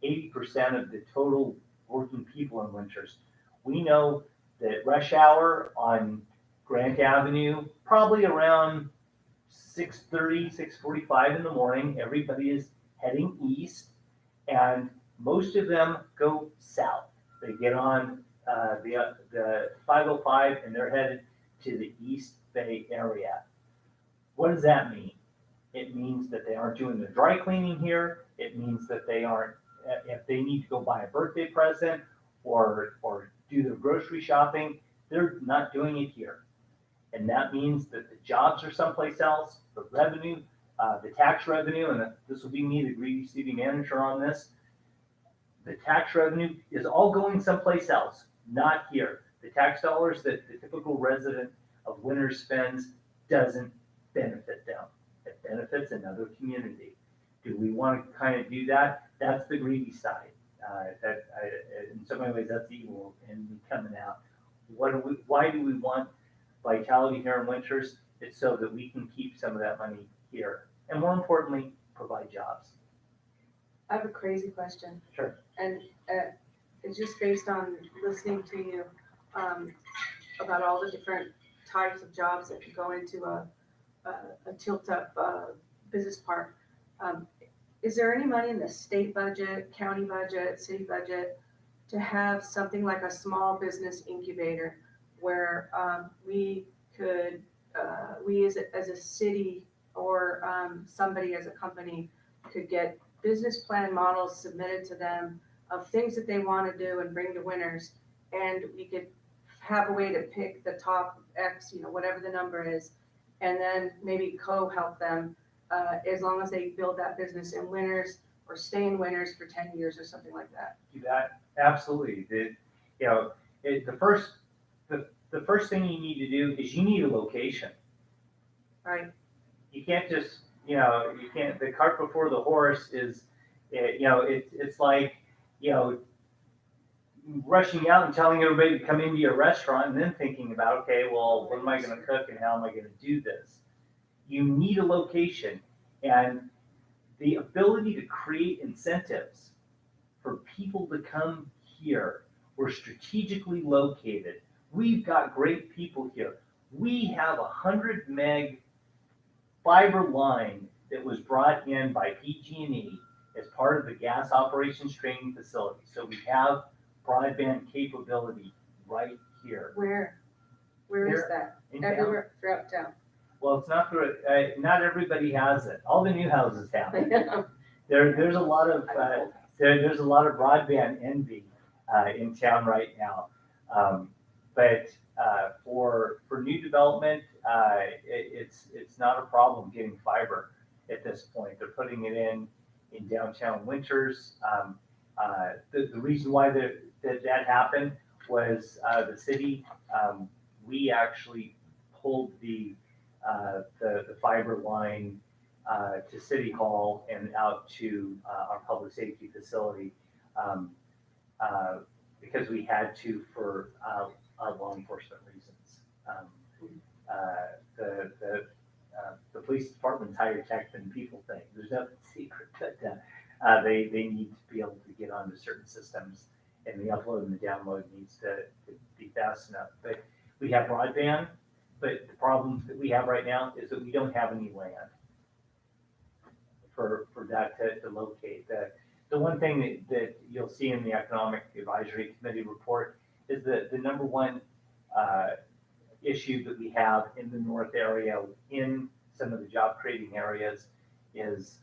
80% of the total working people in Winters, we know that rush hour on Grant Avenue, probably around 6:30, 6:45 in the morning, everybody is heading east, and most of them go south. They get on the 505 and they're headed to the East Bay area. What does that mean? It means that they aren't doing the dry cleaning here. It means that they aren't, if they need to go buy a birthday present or do their grocery shopping, they're not doing it here. And that means that the jobs are someplace else, the revenue, the tax revenue, and this will be me, the greedy city manager on this. The tax revenue is all going someplace else, not here. The tax dollars that the typical resident of Winters spends doesn't benefit them. It benefits another community. Do we want to kind of do that? That's the greedy side. In so many ways, that's evil and coming out. Why do we want vitality here in Winters? It's so that we can keep some of that money here. And more importantly, provide jobs. I have a crazy question. Sure. And it's just based on listening to you about all the different types of jobs that could go into a tilt-up business park. Is there any money in the state budget, county budget, city budget to have something like a small business incubator where we could, we as a city or somebody as a company could get business plan models submitted to them of things that they want to do and bring to Winters, and we could have a way to pick the top X, whatever the number is, and then maybe co-help them as long as they build that business in Winters or stay in Winters for 10 years or something like that. Do that, absolutely. The first thing you need to do is you need a location. Right. You can't just, the cart before the horse is, it's like, rushing out and telling everybody to come into your restaurant and then thinking about, okay, well, what am I going to cook and how am I going to do this? You need a location, and the ability to create incentives for people to come here. We're strategically located. We've got great people here. We have 100 meg fiber line that was brought in by PG&E as part of the gas operations training facility. So we have broadband capability right here. Where is that? In town. Everywhere throughout town. Well, it's not not everybody has it. All the new houses have it. There's a lot of there's a lot of broadband envy in town right now. But for new development it's not a problem getting fiber at this point. They're putting it in downtown Winters. The reason why that happened was the city, we actually pulled the fiber line to City Hall and out to our public safety facility because we had to for law enforcement reasons. The police department's higher tech than people think. There's nothing secret, but they need to be able to get onto certain systems, and the upload and the download needs to be fast enough. But we have broadband, but the problem that we have right now is that we don't have any land for that to locate. The one thing that you'll see in the Economic Advisory Committee report is that the number one issue that we have in the north area, in some of the job creating areas, is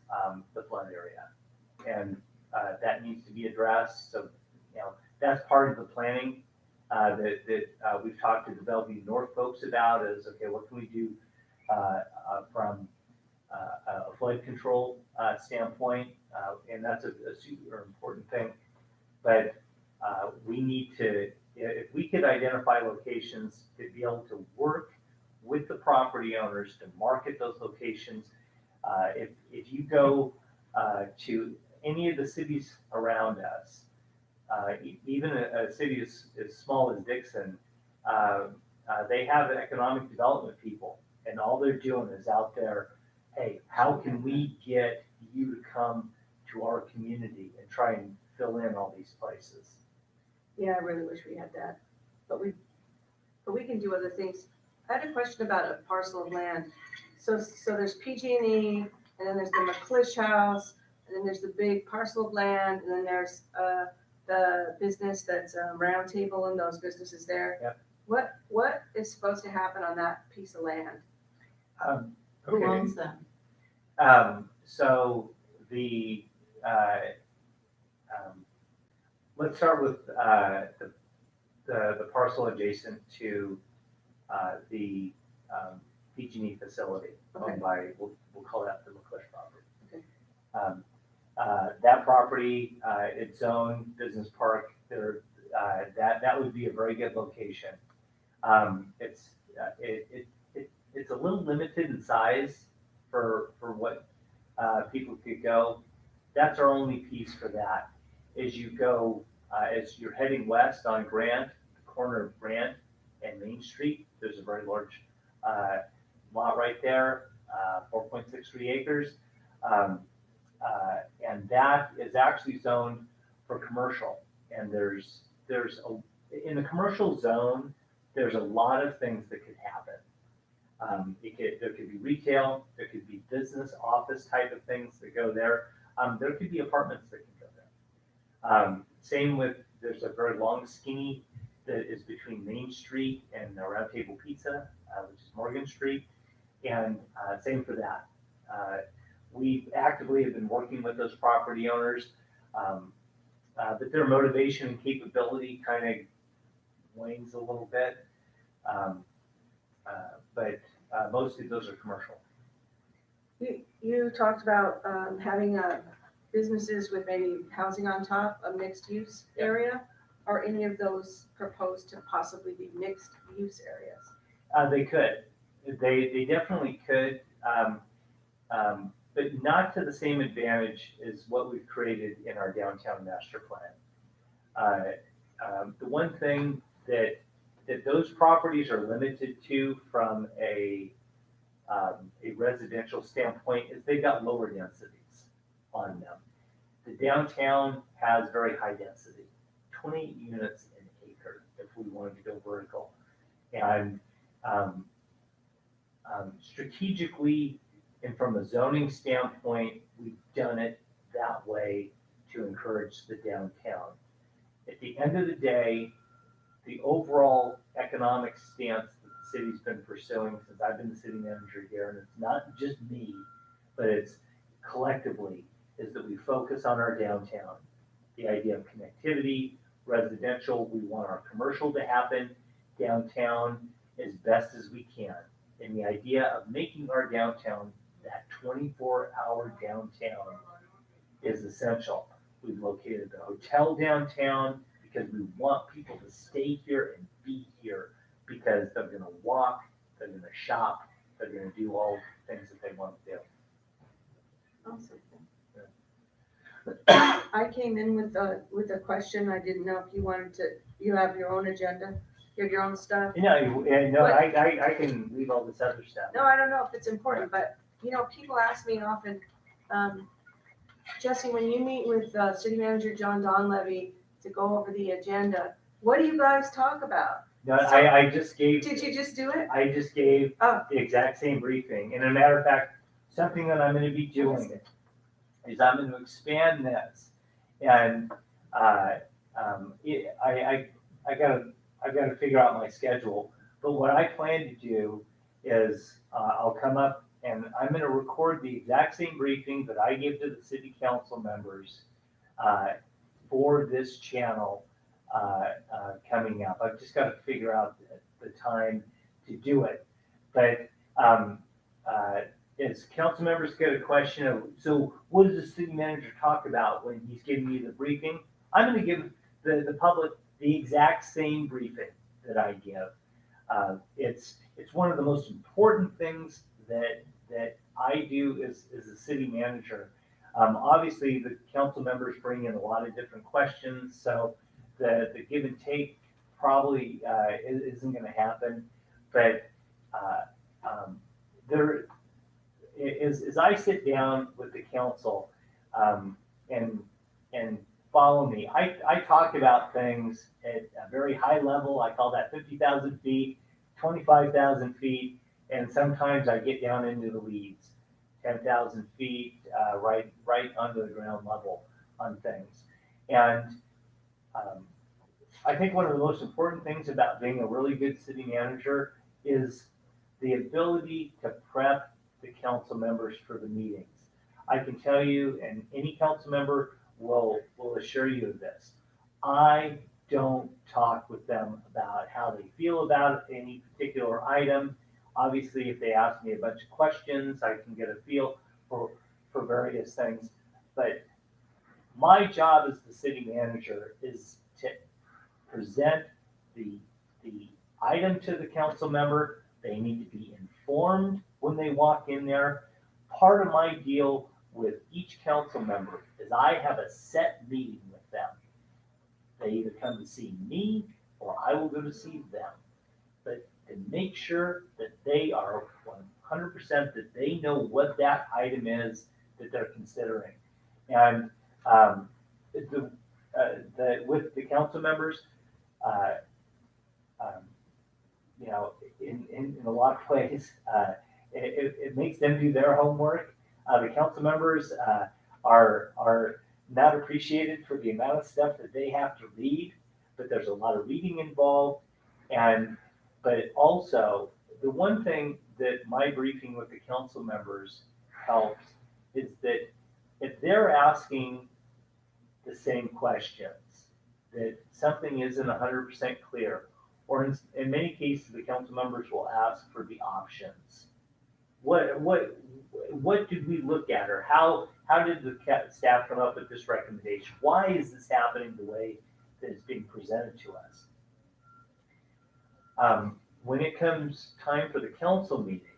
the flood area. And that needs to be addressed. So, that's part of the planning that we've talked to the Bellevue North folks about is, okay, what can we do from a flood control standpoint? And that's a super important thing. But we need to, if we could identify locations to be able to work with the property owners to market those locations. If you go to any of the cities around us, even a city as small as Dixon, they have economic development people, and all they're doing is out there, hey, how can we get you to come to our community and try and fill in all these places? Yeah, I really wish we had that, but we can do other things. I had a question about a parcel of land. So there's PG&E, and then there's the McClish House, and then there's the big parcel of land, and then there's the business that's Round Table and those businesses there. Yep. What is supposed to happen on that piece of land? Who Okay. owns them? So the let's start with the parcel adjacent to the PG&E facility Okay. owned by, we'll call that the McClish property. Okay. That property, its own business park, that would be a very good location. It's a little limited in size for what people could go. That's our only piece for that. As you go, as you're heading west on Grant, the corner of Grant and Main Street, there's a very large lot right there, 4.63 acres. And that is actually zoned for commercial. And there's in the commercial zone, there's a lot of things that could happen. There could be retail, there could be business office type of things that go there. There could be apartments that can go there. Same with, there's a very long skinny that is between Main Street and Round Table Pizza, which is Morgan Street. And same for that. We actively have been working with those property owners, but their motivation and capability kind of wanes a little bit. But mostly those are commercial. You talked about having businesses with maybe housing on top, a mixed use area. Are any of those proposed to possibly be mixed use areas? They could. They definitely could, but not to the same advantage as what we've created in our downtown master plan. The one thing that those properties are limited to from a residential standpoint is they've got lower densities on them. The downtown has very high density, 20 units an acre if we wanted to go vertical. And strategically and from a zoning standpoint, we've done it that way to encourage the downtown. At the end of the day, the overall economic stance that the city's been pursuing since I've been the city manager here, and it's not just me, but it's collectively, is that we focus on our downtown. The idea of connectivity, residential, we want our commercial to happen downtown as best as we can. And the idea of making our downtown that 24-hour downtown is essential. We've located the hotel downtown because we want people to stay here and be here because they're gonna walk, they're gonna shop, they're gonna do all the things that they want to do. Awesome. I came in with a question. I didn't know if you wanted to, you have your own agenda, you have your own stuff. You know, But- I can leave all this other stuff. No, I don't know if it's important, but, people ask me often, Jesse, when you meet with, City Manager John Donlevy to go over the agenda, what do you guys talk about? No, I just gave. Did you just do it? I just gave Oh. the exact same briefing. And a matter of fact, something that I'm gonna be doing is I'm gonna expand this. And, I gotta figure out my schedule. But what I plan to do is, I'll come up and I'm gonna record the exact same briefing that I give to the city council members, for this channel, coming up. I've just gotta figure out the time to do it. But, as council members get a question of, so what does the city manager talk about when he's giving you the briefing? I'm gonna give the public the exact same briefing that I give. It's one of the most important things that I do as a city manager. Obviously, the council members bring in a lot of different questions, so the give and take probably isn't gonna happen. But there, as I sit down with the council, and follow me, I talk about things at a very high level. I call that 50,000 feet, 25,000 feet, and sometimes I get down into the weeds, 10,000 feet, right under the ground level on things. And I think one of the most important things about being a really good city manager is the ability to prep the council members for the meetings. I can tell you, and any council member will assure you of this, I don't talk with them about how they feel about any particular item. Obviously, if they ask me a bunch of questions, I can get a feel for various things. But my job as the city manager is to present the item to the council member. They need to be informed when they walk in there. Part of my deal with each council member is I have a set meeting with them. They either come to see me or I will go to see them. But to make sure that they are 100% that they know what that item is that they're considering. And with the council members, in a lot of ways, it makes them do their homework. The council members are not appreciated for the amount of stuff that they have to read, but there's a lot of reading involved. But also, the one thing that my briefing with the council members helps is that if they're asking the same questions, that something isn't 100% clear, or in many cases, the council members will ask for the options. What did we look at, or how did the staff come up with this recommendation? Why is this happening the way that it's being presented to us? When it comes time for the council meeting,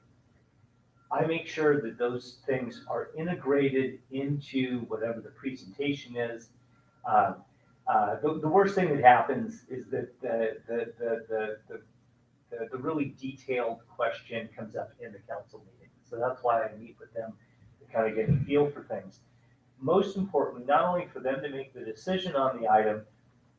I make sure that those things are integrated into whatever the presentation is. The worst thing that happens is that the really detailed question comes up in the council meeting. So that's why I meet with them to kind of get a feel for things. Most importantly, not only for them to make the decision on the item,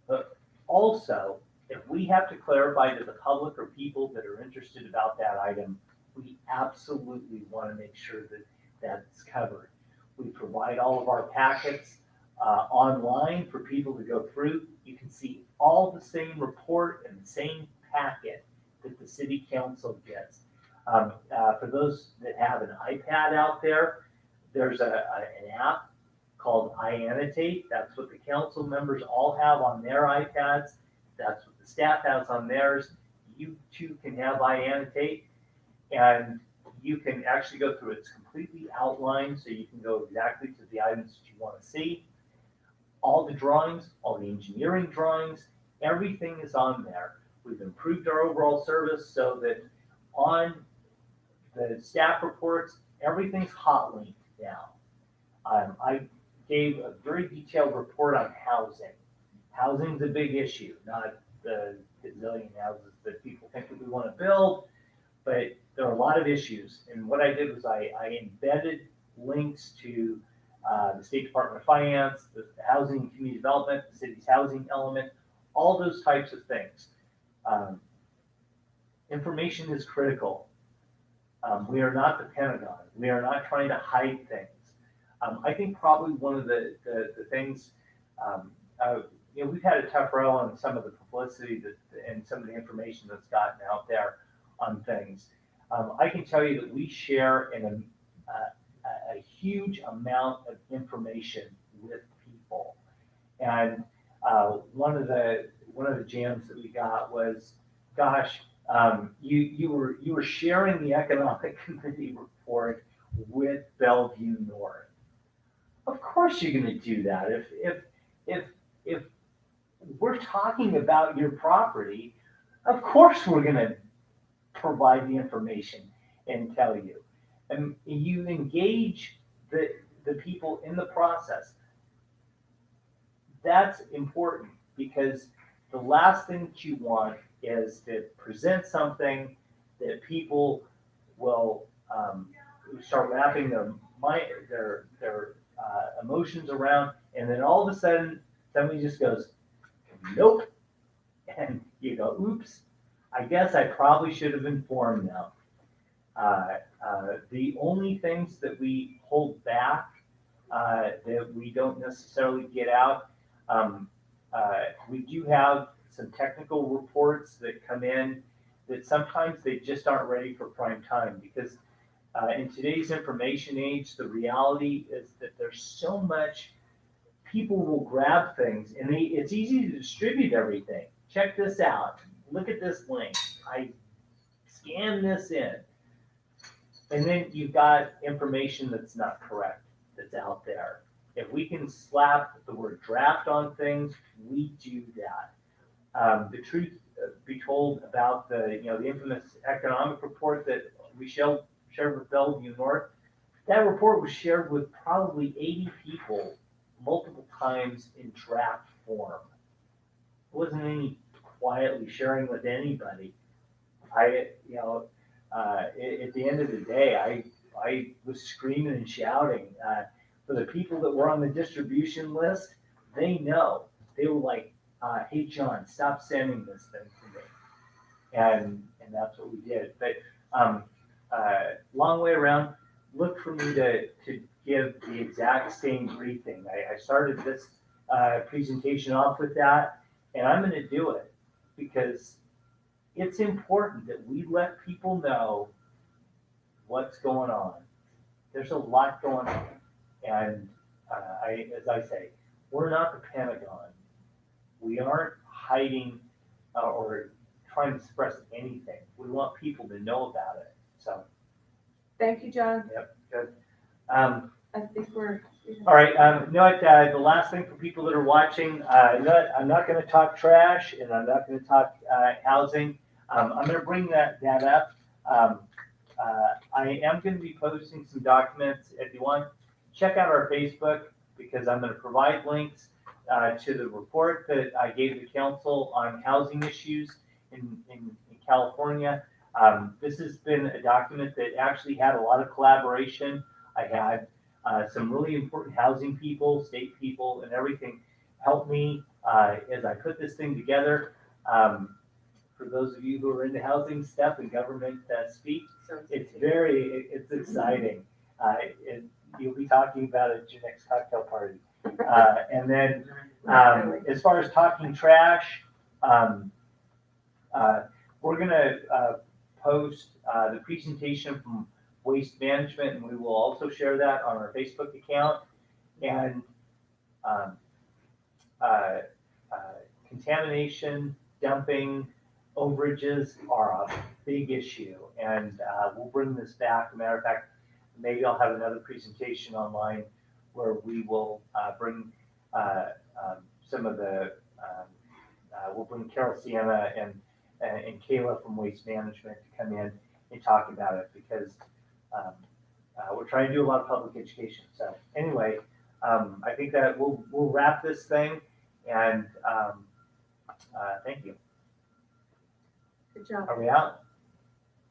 but also if we have to clarify to the public or people that are interested about that item, we absolutely want to make sure that that's covered. We provide all of our packets online for people to go through. You can see all the same report and the same packet that the city council gets. For those that have an iPad out there, there's an app called iAnnotate. That's what the council members all have on their iPads. That's what the staff has on theirs. You too can have iAnnotate. And you can actually go through, it's completely outlined, so you can go exactly to the items that you want to see. All the drawings, all the engineering drawings, everything is on there. We've improved our overall service so that on the staff reports, everything's hot linked now. I gave a very detailed report on housing. Housing's a big issue, not the gazillion houses that people think that we want to build, but there are a lot of issues. And what I did was I embedded links to the State Department of Finance, the Housing and Community Development, the city's housing element, all those types of things. Information is critical. We are not the Pentagon. We are not trying to hide things. I think probably one of the things, we've had a tough row on some of the publicity and some of the information that's gotten out there on things. I can tell you that we share a huge amount of information with people. And one of the jams that we got was, gosh, you were sharing the economic committee report with Bellevue North. Of course you're going to do that. If we're talking about your property, of course we're going to provide the information and tell you. And you engage the people in the process. That's important, because the last thing that you want is to present something that people will start wrapping their emotions around, and then all of a sudden somebody just goes, nope, and you go, oops, I guess I probably should have informed them. The only things that we hold back, that we don't necessarily get out, we do have some technical reports that come in that sometimes they just aren't ready for prime time, because in today's information age, the reality is that there's so much, people will grab things, and it's easy to distribute everything. Check this out. Look at this link. I scan this in. And then you've got information that's not correct, that's out there. If we can slap the word draft on things, we do that. The truth be told about the infamous economic report that we shared with Bellevue North, that report was shared with probably 80 people multiple times in draft form. It wasn't any quietly sharing with anybody. At the end of the day, I was screaming and shouting. For the people that were on the distribution list, they know. They were like, hey, John, stop sending this thing to me. And that's what we did. But long way around, look for me to give the exact same briefing. I started this presentation off with that, and I'm going to do it because it's important that we let people know what's going on. There's a lot going on. And as I say, we're not the Pentagon. We aren't hiding or trying to suppress anything. We want people to know about it. So, Thank you, John. yep, good. I think we're. All right. The last thing for people that are watching, I'm not going to talk trash, and I'm not going to talk housing. I'm going to bring that up. I am going to be posting some documents. If you want, check out our Facebook, because I'm going to provide links to the report that I gave the council on housing issues in California. This has been a document that actually had a lot of collaboration. I had some really important housing people, state people, and everything help me as I put this thing together. For those of you who are into housing stuff and government speak, it's exciting. You'll be talking about it at your next cocktail party. And then as far as talking trash, we're going to post the presentation from Waste Management, and we will also share that on our Facebook account. And contamination, dumping, overages are a big issue, and we'll bring this back. As a matter of fact, maybe I'll have another presentation online where we will bring some of the, we'll bring Carol Sienna and Kayla from Waste Management to come in and talk about it, because we're trying to do a lot of public education. So anyway, I think that we'll wrap this thing, and thank you. Good job. Are we out?